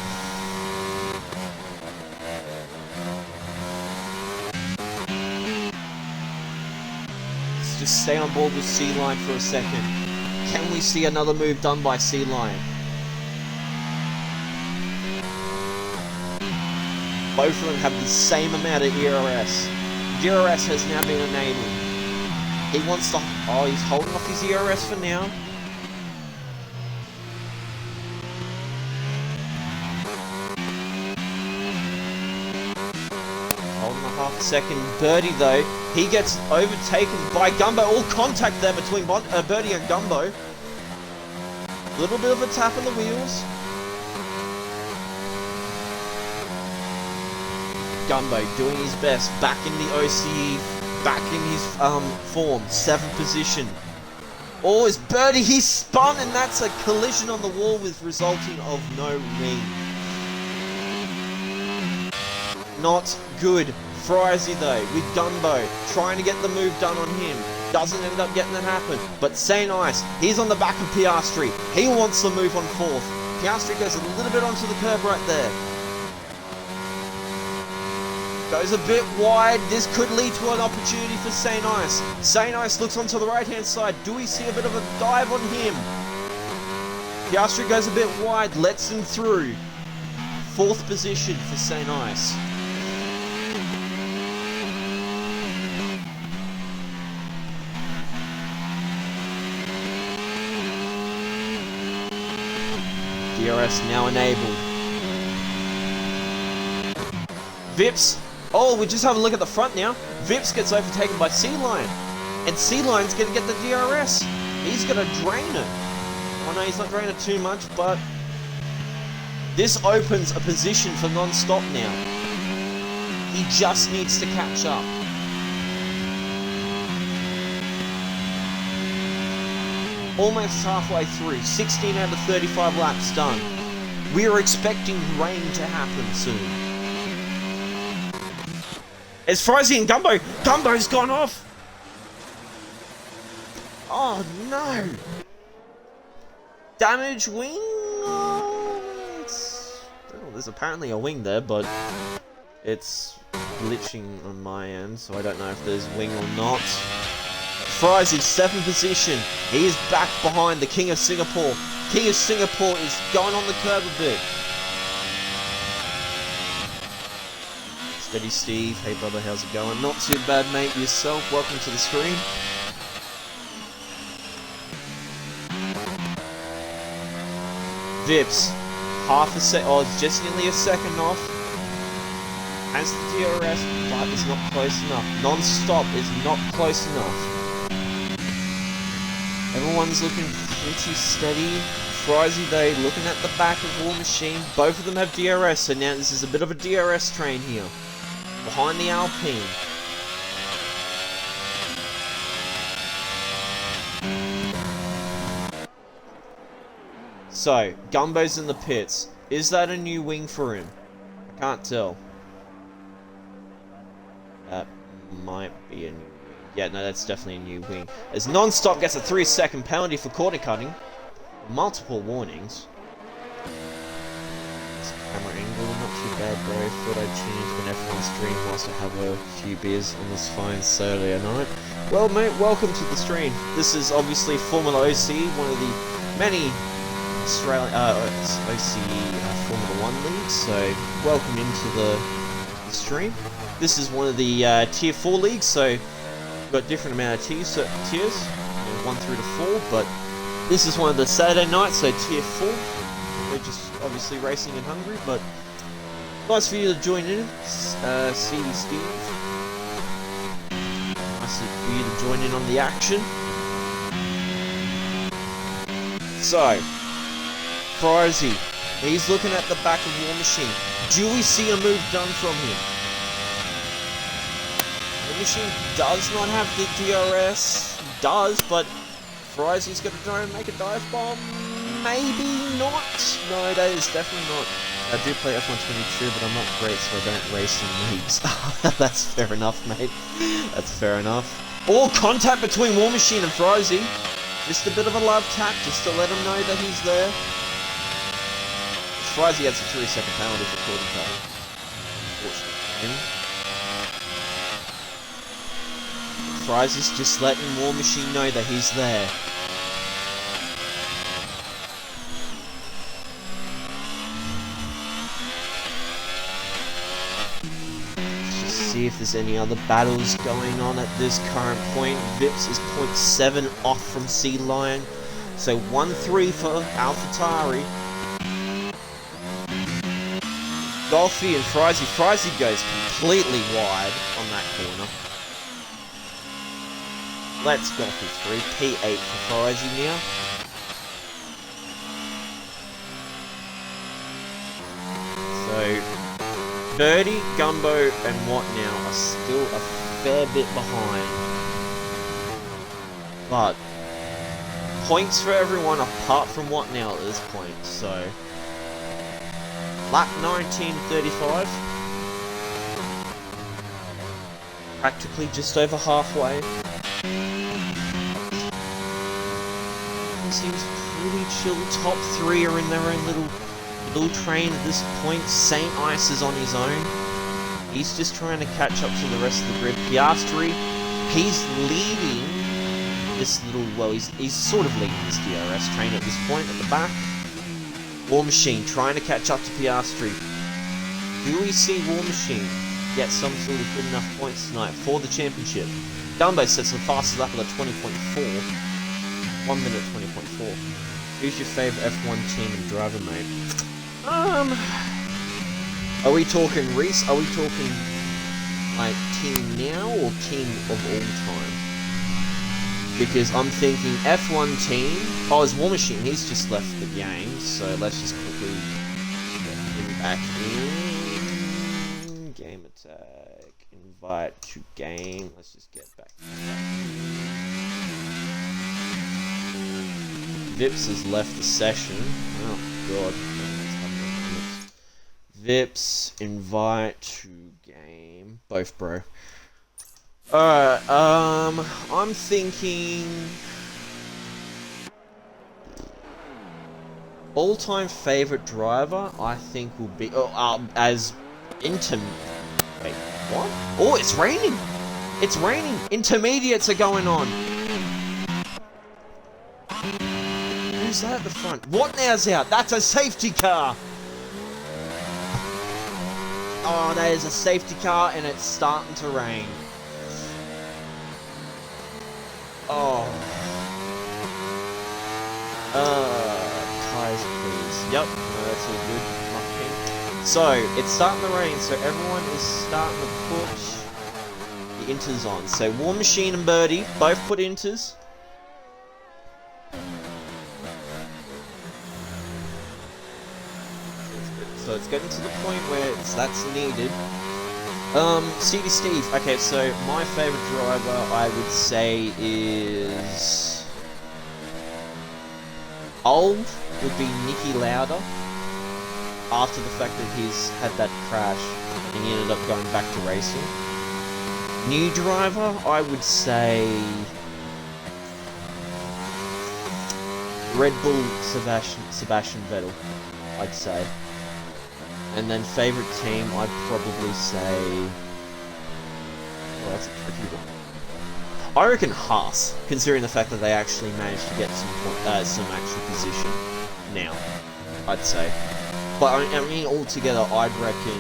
Let's just stay on board with C-Line for a second. Can we see another move done by C-Line? Both of them have the same amount of ERS. DRS has now been enabled. He wants to... Oh, he's holding off his ERS for now. Holding a half a second. Birdie, though, he gets overtaken by Gumbo. All contact there between Birdie and Gumbo. A little bit of a tap on the wheels. Gumbo doing his best, back in the OCE, back in his form, 7th position. Oh, it's Birdie, he's spun, and that's a collision on the wall with resulting of no wing. Not good. Frizy though, with Gumbo, trying to get the move done on him. Doesn't end up getting it happen. But St. Ice, he's on the back of Piastri. He wants the move on 4th. Piastri goes a little bit onto the curb right there. Goes a bit wide. This could lead to an opportunity for St. Ice. St. Ice looks onto the right-hand side. Do we see a bit of a dive on him? Piastri goes a bit wide, lets him through. 4th position for St. Ice. DRS now enabled. Vips. Oh, we just have a look at the front now. Vips gets overtaken by C-Line. And C-Line's going to get the DRS. He's going to drain it. Oh no, he's not draining it too much, but... this opens a position for non-stop now. He just needs to catch up. Almost halfway through. 16 out of 35 laps done. We are expecting rain to happen soon. It's Frizy and Gumbo. Gumbo's gone off. Oh no. Damage wing. Oh, there's apparently a wing there, but it's glitching on my end, so I don't know if there's wing or not. Frizy, 7th position. He is back behind the King of Singapore. King of Singapore is going on the curb a bit. Steady Steve, hey brother, how's it going? Not too bad, mate. Yourself, welcome to the stream. Vips, half a sec, oh, it's just nearly a second off. Has the DRS, but it's not close enough. Non-stop is not close enough. Everyone's looking pretty steady. Frizy, though, looking at the back of War Machine. Both of them have DRS, so now this is a bit of a DRS train here. Behind the Alpine. So, Gumbo's in the pits. Is that a new wing for him? I can't tell. That might be a new wing. Yeah, no, that's definitely a new wing. As Non-Stop gets a 3-second penalty for corner cutting. Multiple warnings. Camera angle, not too bad, bro. Thought I'd change when F1 stream whilst I have a few beers on this fine Saturday night. Well, mate, welcome to the stream. This is obviously FormulaOCE, one of the many Australian OCE Formula 1 leagues. So, welcome into the stream. This is one of the Tier 4 leagues, so we've got different amount of tiers, 1 through to 4, but this is one of the Saturday nights, so Tier 4. We're just obviously racing in Hungary, but nice for you to join in, CD Steve. Nice for you to join in on the action. So, Frizy, he's looking at the back of War Machine. Do we see a move done from him? War Machine does not have the DRS, does, but Frysy's gonna try and make a dive bomb. Maybe not. No, that is definitely not. I do play F122, but I'm not great, so I don't race in leagues. That's fair enough, mate. That's fair enough. Or contact between War Machine and Frysy. Just a bit of a love tap, just to let him know that he's there. Frysy has a 3-second penalty for quarter time. Frysy's just letting War Machine know that he's there. See if there's any other battles going on at this current point. Vips is 0.7 off from Sea Lion. So 1-3 for AlphaTauri. Golfy and Frysy. Frysy goes completely wide on that corner. Let's Golfy 3. P8 for Frysy now. So Birdie, Gumbo, and What Now are still a fair bit behind. But points for everyone apart from What Now at this point, so lap 19:35. Practically just over halfway. Seems pretty chill. Top 3 are in their own little train at this point. Saint Ice is on his own. He's just trying to catch up to the rest of the grid. Piastri, he's leading this little, well, he's sort of leading this DRS train at this point at the back. War Machine trying to catch up to Piastri. Do we see War Machine get some sort of good enough points tonight for the championship? Gumbo sets the fastest lap of the 20.4. 1 minute 20.4. Who's your favourite F1 team and driver, mate? Are we talking Reese? Are we talking like team now or team of all time? Because I'm thinking F1 team. Oh, it's War Machine. He's just left the game, so let's just quickly get him back in. Game attack. Invite to game. Let's just get back. Vips has left the session. Oh god. Vips, invite to game. Both, bro. Alright, I'm thinking all-time favorite driver, I think will be as wait, what? Oh, it's raining! It's raining! Intermediates are going on! Who's that at the front? What Now's out? That's a safety car! Oh, that is a safety car and it's starting to rain. Oh. Tires, please. Yep, no, that's all good. So, it's starting to rain, so everyone is starting to put the inters on. So, War Machine and Birdie both put inters. So it's getting to the point where that's needed. CD Steve. Okay, so my favorite driver, I would say, is old would be Nicky Lauda. After the fact that he's had that crash and he ended up going back to racing. New driver, I would say Red Bull Sebastian Vettel. I'd say. And then favourite team, I'd probably say... Well, that's a tricky one. I reckon Haas, considering the fact that they actually managed to get some actual position now, I'd say. But I mean, altogether, I'd reckon...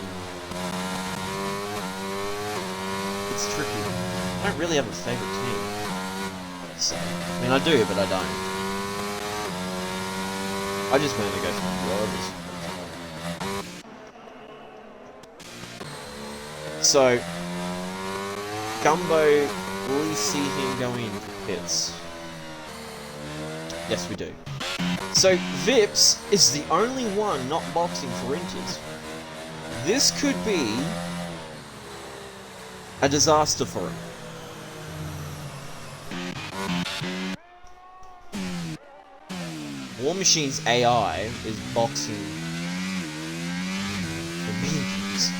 It's tricky. I don't really have a favourite team, I'd say. I mean, I do, but I don't. I just mainly go for drivers. So, Gumbo, will we see him go in for pits? Yes, we do. So, Vips is the only one not boxing for inters. This could be a disaster for him. War Machine's AI is boxing the minions.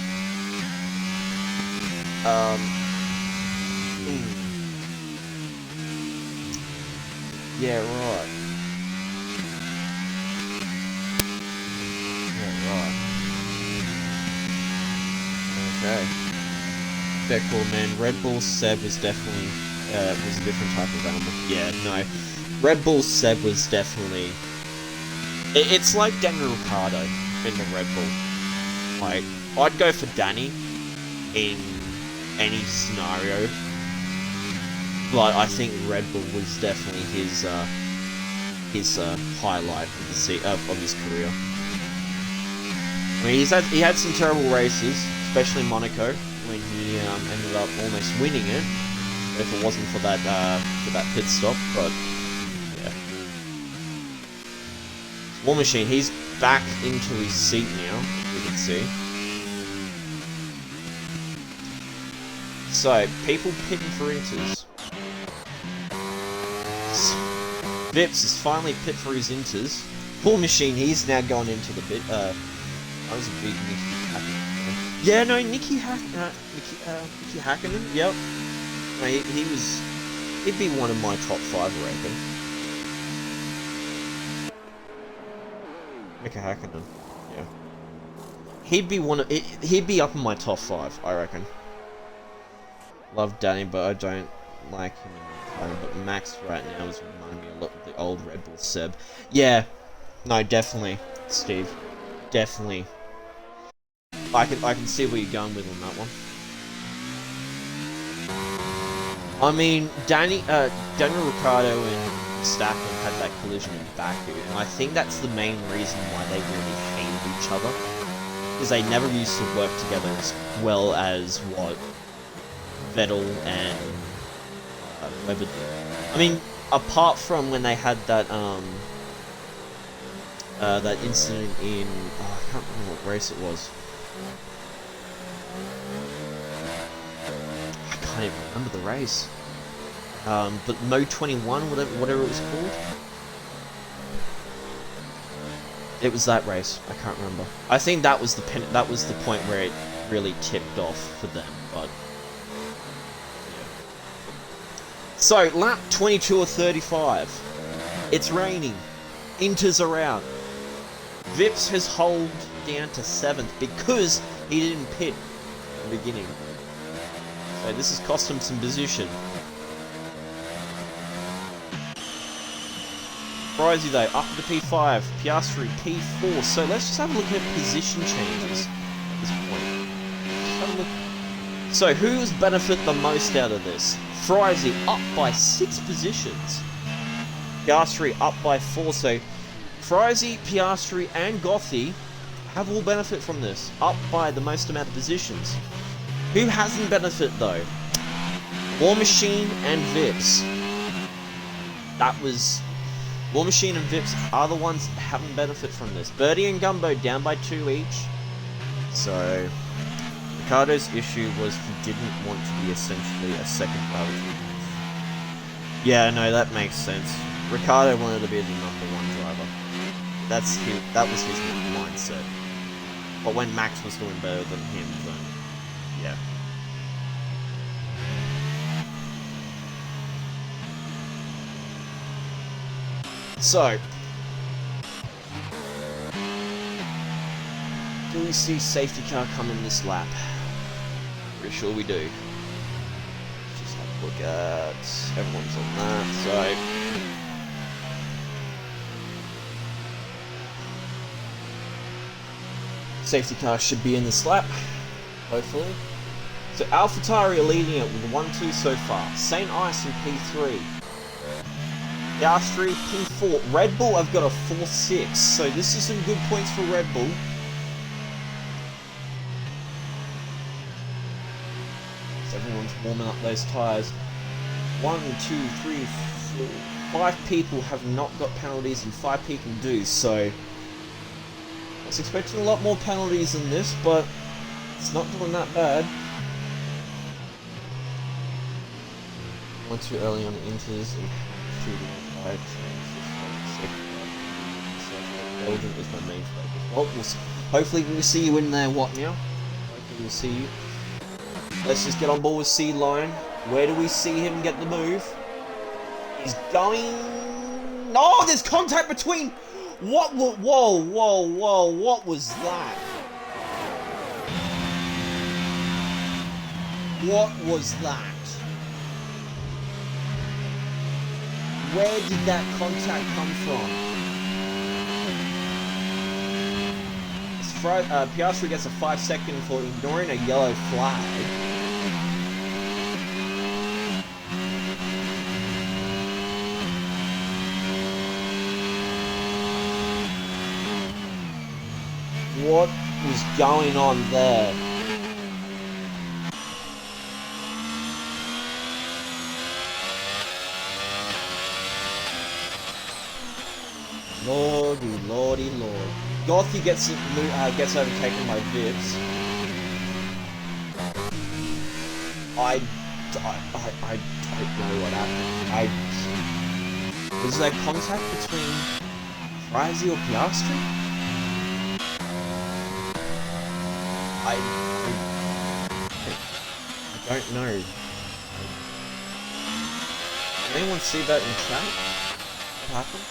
Yeah, right. Yeah, right. Okay. Fair call, man. Red Bull Seb was definitely was a different type of animal. Yeah, no. Red Bull Seb was definitely. It's like Daniel Ricciardo in the Red Bull. Like, I'd go for Danny in any scenario. But I think Red Bull was definitely his highlight of his career. I mean, he had some terrible races, especially Monaco, when he ended up almost winning it. If it wasn't for that pit stop, but yeah. War Machine, he's back into his seat now, you can see. So, people pitting for inters. Vips is finally pit for his inters. War Machine, he's now gone into the bit. I was a big Nicky Hakkinen. Yeah, no, Nicky Hakkinen. Yep. No, he'd be one of my top 5, I reckon. Nicky Hakkinen. Yeah. He'd be up in my top 5, I reckon. Love Danny, but I don't like him. But Max right now is reminding me a lot of the old Red Bull Seb. Yeah, no, definitely, Steve, definitely. I can see where you're going with on that one. I mean, Daniel Ricciardo and Verstappen had that collision in Baku, and I think that's the main reason why they really hated each other, because they never used to work together as well as what Vettel and Weber did. I mean, apart from when they had that that incident in I can't remember what race it was. I can't even remember the race. But Mode 21, whatever it was called. It was that race. I can't remember. I think that was the point where it really tipped off for them. But so, lap 22 or 35. It's raining. Inter's around. Vips has holed down to 7th because he didn't pit at the beginning. So this has cost him some position. Frizy though, up to P5, Piastri P4. So let's just have a look at position changes at this point. Just have a look. So who's benefit the most out of this? Frizy up by 6 positions. Piastri up by 4. So Frizy, Piastri, and Gothy have all benefit from this. Up by the most amount of positions. Who hasn't benefit though? War Machine and Vips. That was... War Machine and Vips are the ones that haven't benefit from this. Birdie and Gumbo down by 2 each. So... Ricardo's issue was he didn't want to be essentially a second driver. Yeah, no, that makes sense. Ricardo wanted to be the #1 driver. That was his mindset. But when Max was doing better than him, then yeah. So, do we see safety car coming this lap? Pretty sure we do. Just have a look at everyone's on that. So, safety car should be in this lap, hopefully. So AlphaTauri are leading it with 1-2 so far. St. Ice in P3. Piastri P4. Red Bull have got a 4-6, so this is some good points for Red Bull. So everyone's warming up those tyres. 1, 2, 3, 4, 5 people have not got penalties and 5 people do, so I was expecting a lot more penalties than this, but it's not doing that bad. One too early on the inters and shooting. Belgium is my main focus. Well, hopefully we'll see you in there. What now? Hopefully we'll see you. Let's just get on board with Sea Lion. Where do we see him get the move? He's going... Oh, there's contact between... What? Whoa, whoa, what was that? What was that? Where did that contact come from? Piastri gets a 5-second for ignoring a yellow flag. What was going on there? Lordy, lord. Gothy gets overtaken by Vips. I don't know what happened. Was there contact between Frizy or Piastri? I don't know. Did anyone see that in chat? What happened?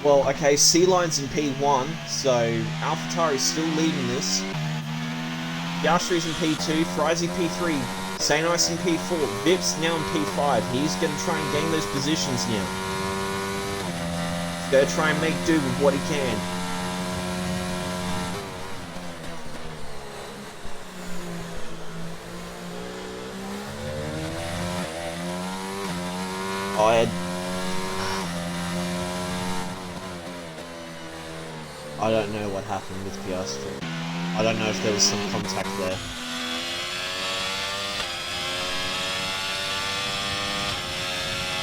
Well, okay, Sea Lion's in P1, so AlphaTauri's still leading this. Piastri's in P2, Frizy P3, St. Ice in P4, Vips now in P5. He's going to try and gain those positions now. He's going to try and make do with what he can. I don't know what happened with Piastri. I don't know if there was some contact there.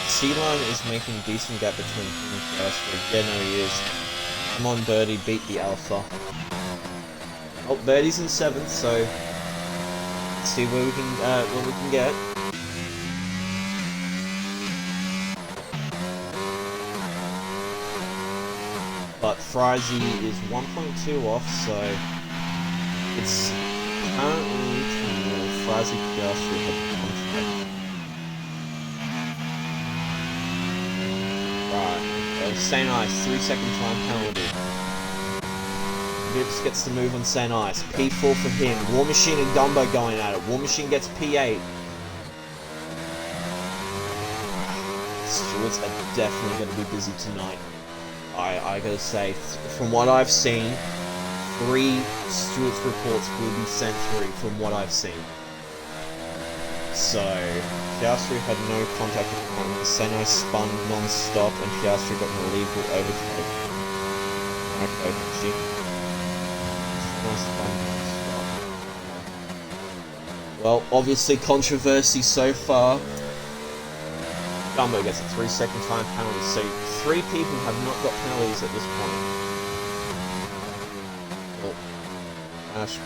Sea Lion is making a decent gap between him and Piastri. Yeah, no, he is. Come on, Birdie, beat the Alpha. Oh, Birdie's in 7th, so let's see where we can get. But Frizy is 1.2 off, so it's currently Frizy Piastri have contact. Right, St. Ice, 3-second time penalty. Vips gets the move on St. Ice. P4 for him. War Machine and Dumbo going at it. War Machine gets P8. Stewards are definitely going to be busy tonight. I gotta say, from what I've seen, 3 Stewards reports will be sent through from what I've seen. So, Piastri had no contact with the front. Senna spun non-stop and Piastri got an illegal overtake. Okay, she spun non-stop. Well, obviously controversy so far. Dumbo gets a 3-second time penalty, so 3 people have not got penalties at this point. Oh. Ash.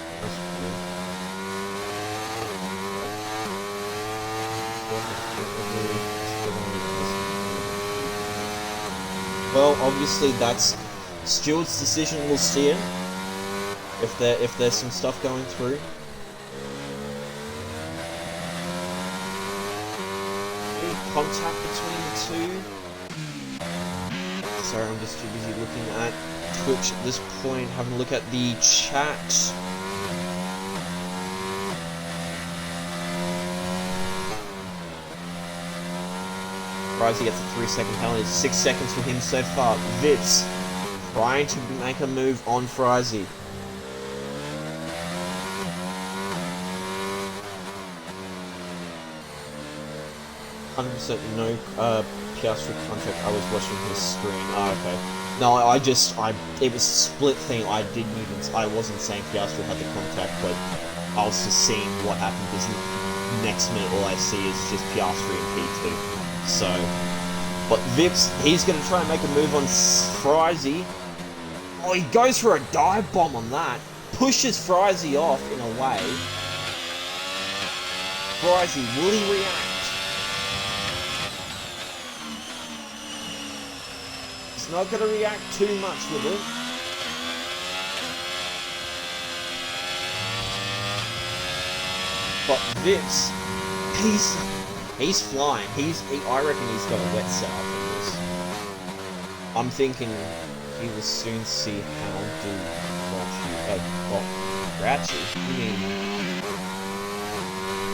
Well, obviously that's Stewart's decision. We'll see it if there's some stuff going through. Contact between the two. Sorry, I'm just too busy looking at Twitch at this point, having a look at the chat. Frizy gets a 3-second penalty, 6 seconds for him so far. Vips trying to make a move on Frizy. 100% no Piastri contact. I was watching his screen. Oh, okay. No, it was a split thing. I wasn't saying Piastri had the contact, but I was just seeing what happened because next minute all I see is just Piastri and P2. So, but Vips, he's going to try and make a move on Frizy. Oh, he goes for a dive bomb on that. Pushes Frizy off in a way. Frizy, will he react? Vips, not gonna react too much with it. But Vips, he's flying. I reckon he's got a wet setup in this. I'm thinking he will soon see how do Grouchy. You mean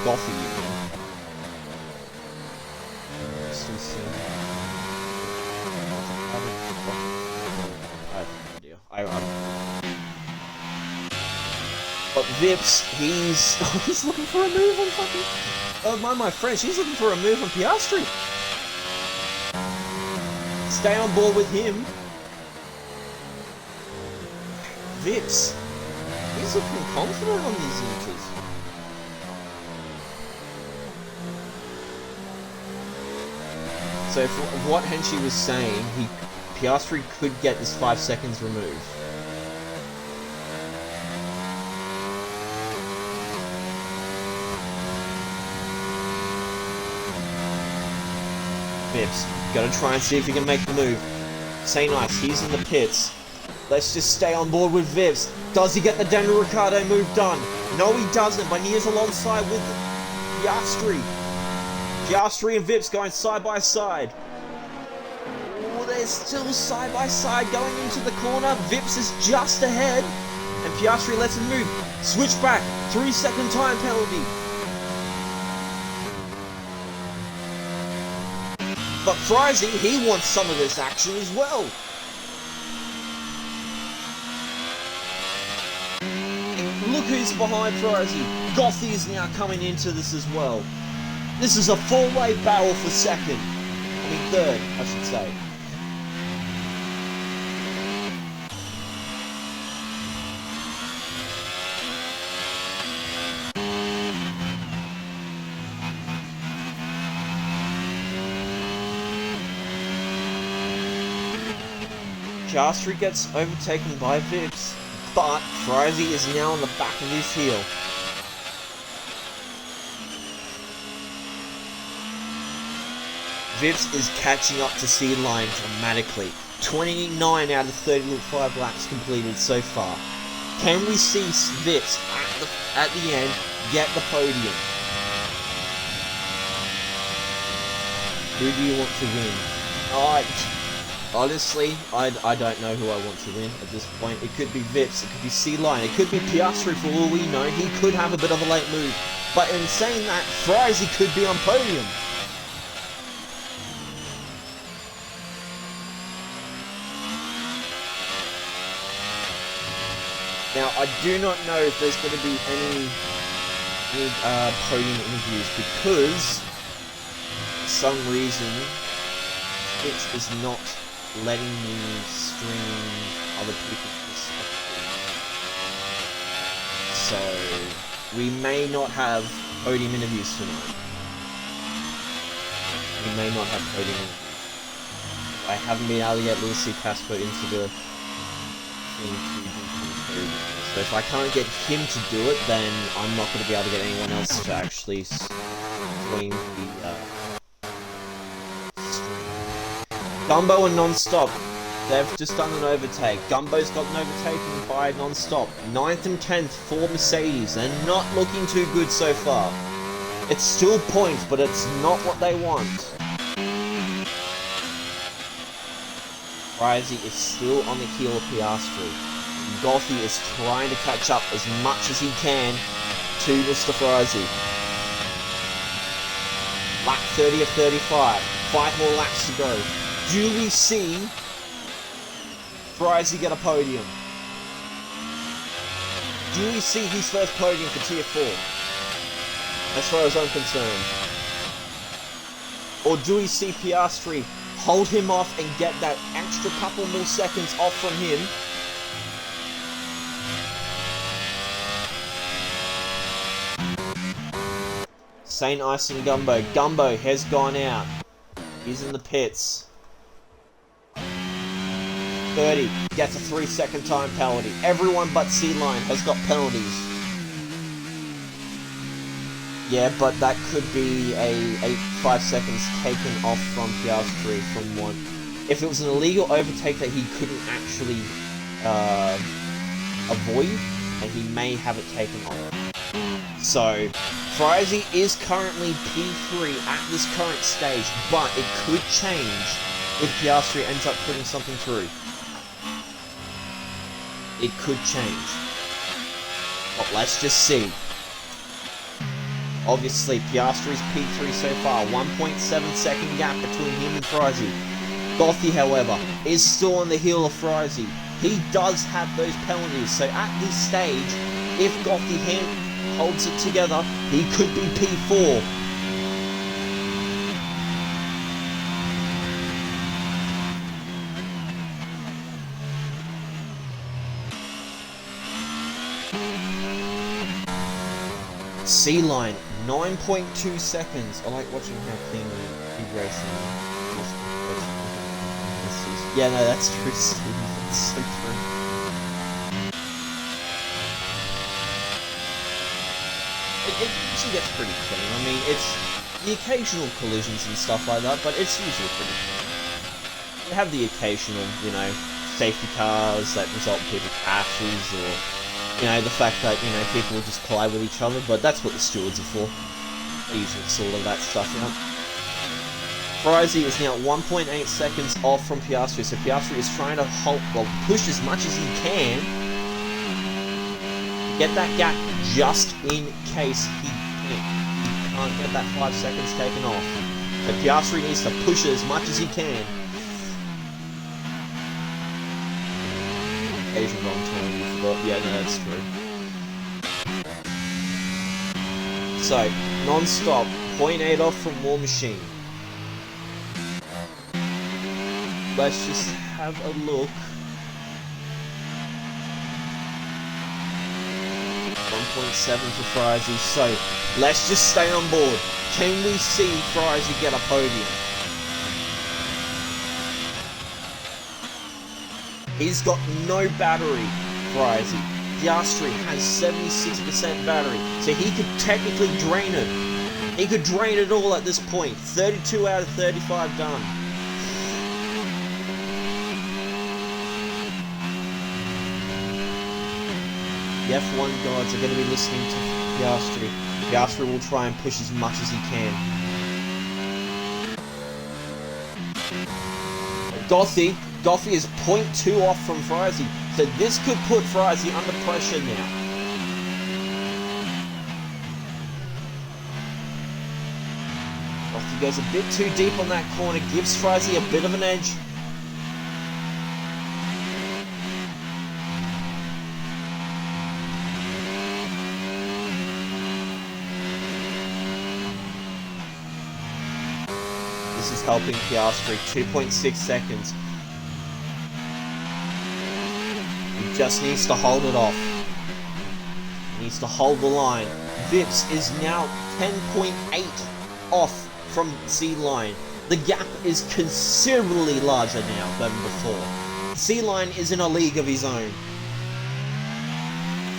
Gothy, you mean. Soon see. I have no idea. But Vips, he's looking for a move on fucking... Oh, my French, he's looking for a move on Piastri. Stay on board with him. Vips, he's looking confident on these meters. So from what Henchy was saying, Piastri could get this 5 seconds removed. Vips, gotta try and see if he can make the move. Say nice, he's in the pits. Let's just stay on board with Vips. Does he get the Daniel Ricciardo move done? No, he doesn't, but he is alongside with Piastri. Piastri and Vips going side by side. Oh, they're still side by side going into the corner. Vips is just ahead, and Piastri lets him move. Switch back, 3-second time penalty. But Frizy, he wants some of this action as well. Look who's behind Frizy. Gothy is now coming into this as well. This is a four-way battle for second. I mean third, I should say. Piastri gets overtaken by Vips, but Frizy is now on the back of his heel. Vips is catching up to C-Line dramatically. 29 out of 35 laps completed so far. Can we see Vips at the end get the podium? Who do you want to win? Honestly, I don't know who I want to win at this point. It could be Vips, it could be C-Line, it could be Piastri for all we know. He could have a bit of a late move. But in saying that, Frizy could be on podium. Now, I do not know if there's going to be any podium interviews because, for some reason, Twitch is not letting me stream other people's perspectives. So, we may not have podium interviews tonight. We may not have podium interviews. I haven't been able to get Lewis C. Casper into the thing to do. So if I can't get him to do it, then I'm not going to be able to get anyone else to actually stream the Gumbo and Non-Stop, they've just done an overtake. Gumbo's gotten overtaken by Non-Stop. 9th and 10th for Mercedes. They're not looking too good so far. It's still points, but it's not what they want. Frizy is still on the heel of Piastri. Gothy is trying to catch up as much as he can to Mr. Frizy. Lap 30 of 35. 5 more laps to go. Do we see Frizy get a podium? Do we see his first podium for Tier 4? As far as I'm concerned. Or do we see Piastri hold him off and get that extra couple more seconds off from him? Saint Ice and Gumbo. Gumbo has gone out. He's in the pits. 30 gets a 3-second time penalty. Everyone but C-Line has got penalties. Yeah, but that could be 5 seconds taken off from Piastri from one. if it was an illegal overtake that he couldn't actually avoid, and he may have it taken off. So, Frizy is currently P3 at this current stage, but it could change if Piastri ends up putting something through. It could change. But let's just see. Obviously, Piastri's P3 so far, 1.7 second gap between him and Frizy. Gothy, however, is still on the heel of Frizy. He does have those penalties, so at this stage, if Gothy holds it together, he could be P4. C-line, 9.2 seconds. I like watching how clean he racing. Yeah, no, that's true, Steve. That's so true. It usually gets pretty clean. I mean, it's the occasional collisions and stuff like that, but it's usually pretty clean. You have the occasional, you know, safety cars that result in people crashes, or, you know, the fact that, you know, people will just collide with each other, but that's what the stewards are for. They usually sort of that stuff out. Frizy is now 1.8 seconds off from Piastri, so Piastri is trying to push as much as he can. Get that gap just in case he can't get that 5 seconds taken off. So Piastri needs to push it as much as he can. Asian wrong turn, you forgot. Yeah, no, that's true. So, non-stop, 0.8 off from War Machine. Let's just have a look. 1.7 for Frizy, so let's just stay on board. Can we see Frizy get a podium? He's got no battery, Frizy. Piastri has 76% battery, so he could technically drain it. He could drain it all at this point. 32 out of 35 done. The F1 gods are going to be listening to Piastri. Piastri will try and push as much as he can. Gothy is 0.2 off from Frizy, so this could put Frizy under pressure now. Gothy goes a bit too deep on that corner, gives Frizy a bit of an edge. This is helping Piastri, 2.6 seconds. He just needs to hold it off. He needs to hold the line. Vips is now 10.8 off from C-Line. The gap is considerably larger now than before. C-Line is in a league of his own.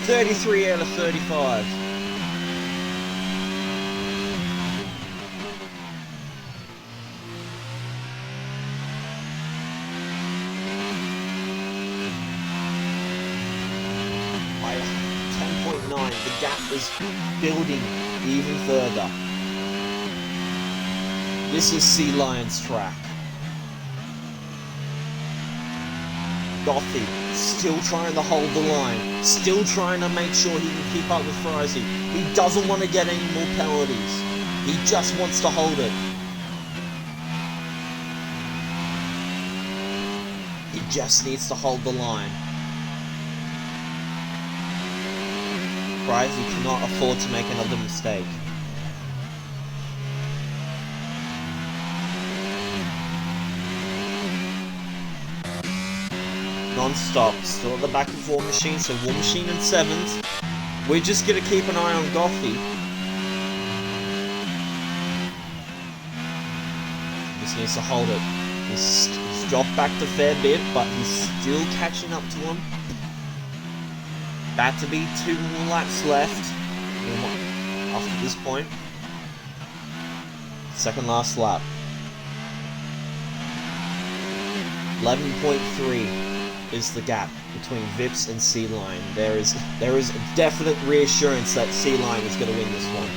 33 out of 35. The gap is building even further. This is Sea Lion's track. Gothy still trying to hold the line, still trying to make sure he can keep up with Frizy. He doesn't want to get any more penalties. He just wants to hold it. He just needs to hold the line. Frizy cannot afford to make another mistake. Non-stop, still at the back of War Machine, so War Machine in 7th. We're just gonna keep an eye on Gothy. Just needs to hold it. He's dropped back a fair bit, but he's still catching up to him. About to be 2 more laps left after this point. Second last lap. 11.3 is the gap between Vips and Sea Lion. There is a definite reassurance that Sea Lion is going to win this one.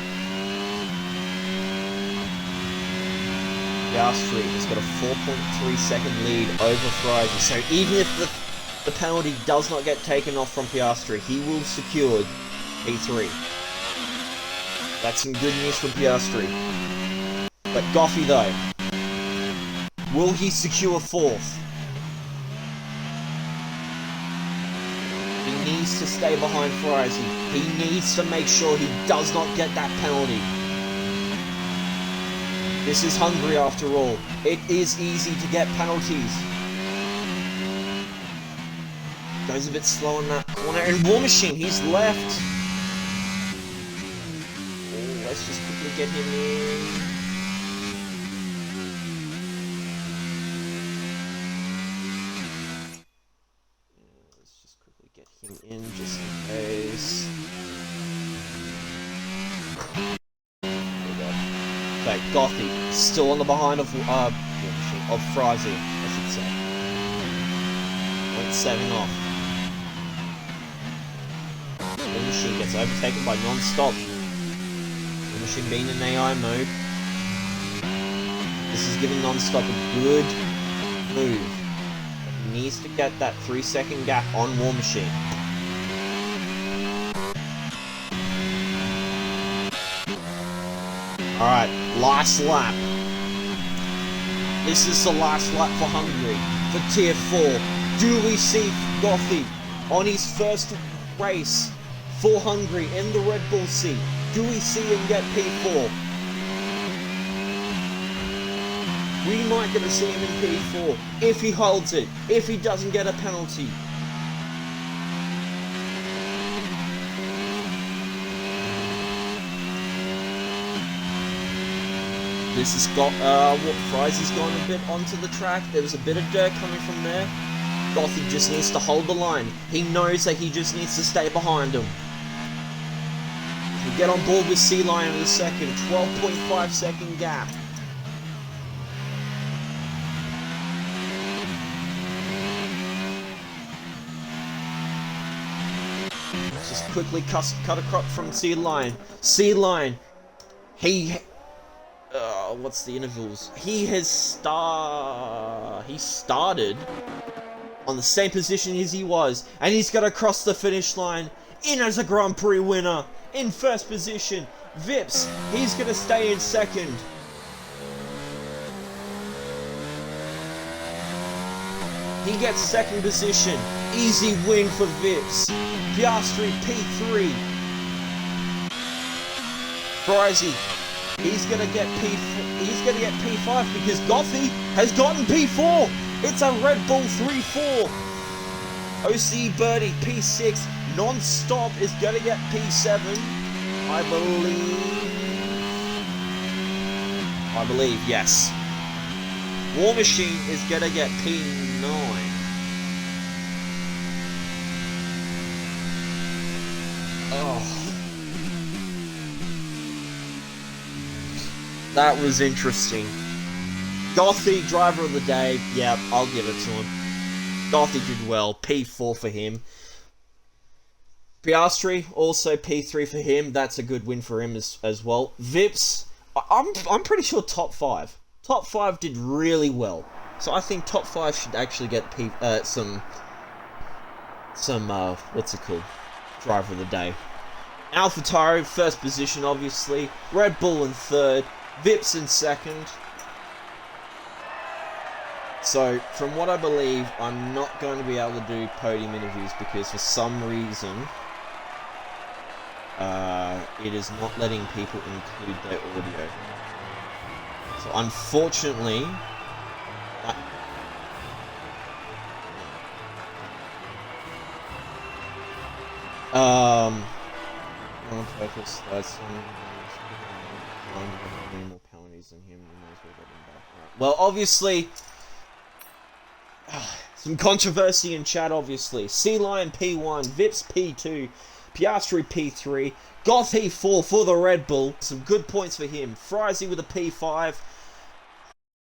Piastri has got a 4.3 second lead over Frizy, so even if the penalty does not get taken off from Piastri, he will secure P3. That's some good news for Piastri. But Goffey though, will he secure 4th? He needs to stay behind Frizy. He needs to make sure he does not get that penalty. This is Hungary after all. It is easy to get penalties. Goes a bit slow in that corner. And War Machine, he's left. Oh, let's just quickly get him in. Let's just quickly get him in just in case. Okay, Goffey, still on the behind of Frizy, I should say. 0.7 off. The machine gets overtaken by non-stop. The machine being in AI mode. This is giving non-stop a good move. He needs to get that 3-second gap on War Machine. Alright, last lap. This is the last lap for Hungary, for Tier 4. Do we see Goffey on his first race for Hungary in the Red Bull seat? Do we see him get P4? We might get to see him in P4 if he holds it, if he doesn't get a penalty. This has got, Frizy's gone a bit onto the track. There was a bit of dirt coming from there. Goffey just needs to hold the line. He knows that he just needs to stay behind him. We'll get on board with Sea Lion in a second. 12.5 second gap. Let's just quickly cut a crop from Sea Lion. Sea Lion, he... what's the intervals? He started on the same position as he was, and he's gonna cross the finish line in as a Grand Prix winner in first position. Vips, he's gonna stay in second. He gets second position. Easy win for Vips. Piastri P3. Frizy, he's gonna get P5 because Goffey has gotten P4. It's a Red Bull 3-4. OCE Birdie P6. Non-stop is gonna get P7. I believe, yes. War Machine is gonna get P9. Oh. That was interesting. Goffey, driver of the day. Yep, I'll give it to him. Goffey did well. P4 for him. Piastri, also P3 for him. That's a good win for him as well. Vips, I'm pretty sure top 5. Top 5 did really well. So I think top 5 should actually get some what's it called? Driver of the day. AlphaTauri, first position, obviously. Red Bull in third. Vips in second. So, from what I believe, I'm not going to be able to do podium interviews because for some reason, it is not letting people include their audio. So, unfortunately, on purpose, that's more penalties than him. Well, obviously, some controversy in chat, obviously. Sea Lion P1, Vips P2, Piastri P3, Goffey 4 for the Red Bull. Some good points for him. Frizy with a P5.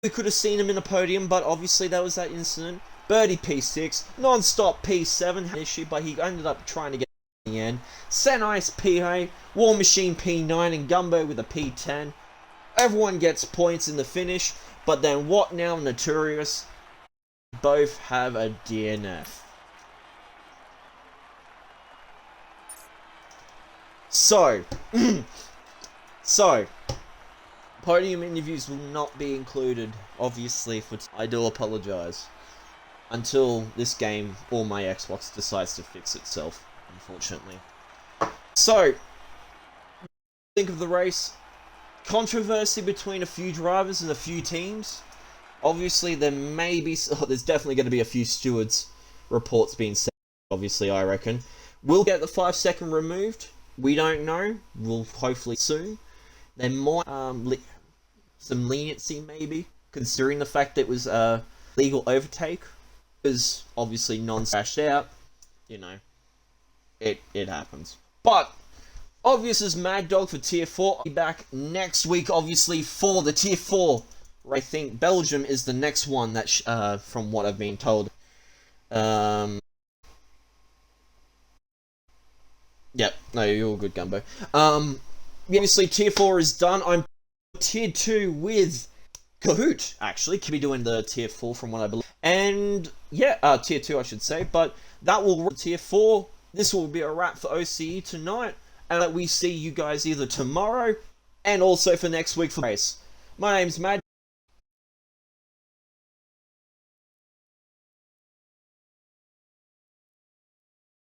We could have seen him in a podium, but obviously there was that incident. Birdie P6, Non-Stop P7 issue, but he ended up trying to get in the end. Senice P8, War Machine P9, and Gumbo with a P10. Everyone gets points in the finish, but then what now, Notorious? Both have a DNF. So, podium interviews will not be included, obviously, I do apologise. Until this game or my Xbox decides to fix itself, unfortunately. So, think of the race. Controversy between a few drivers and a few teams. Obviously, there's definitely going to be a few stewards reports being said, obviously, I reckon. We'll get the 5-second removed. We don't know. We'll hopefully soon. There might some leniency, maybe, considering the fact that it was a legal overtake. Because obviously non-crashed out, you know, it happens. But obvious as Mad Dog for Tier 4. I'll be back next week, obviously, for the Tier 4. I think Belgium is the next one that, from what I've been told. Yep, no, you're all good, Gumbo. Obviously, Tier 4 is done. I'm Tier 2 with Kahoot, actually. Could be doing the Tier 4 from what I believe. And, yeah, Tier 2, I should say. But that will wrap Tier 4. This will be a wrap for OCE tonight. And that we see you guys either tomorrow and also for next week for race. My name's Mad.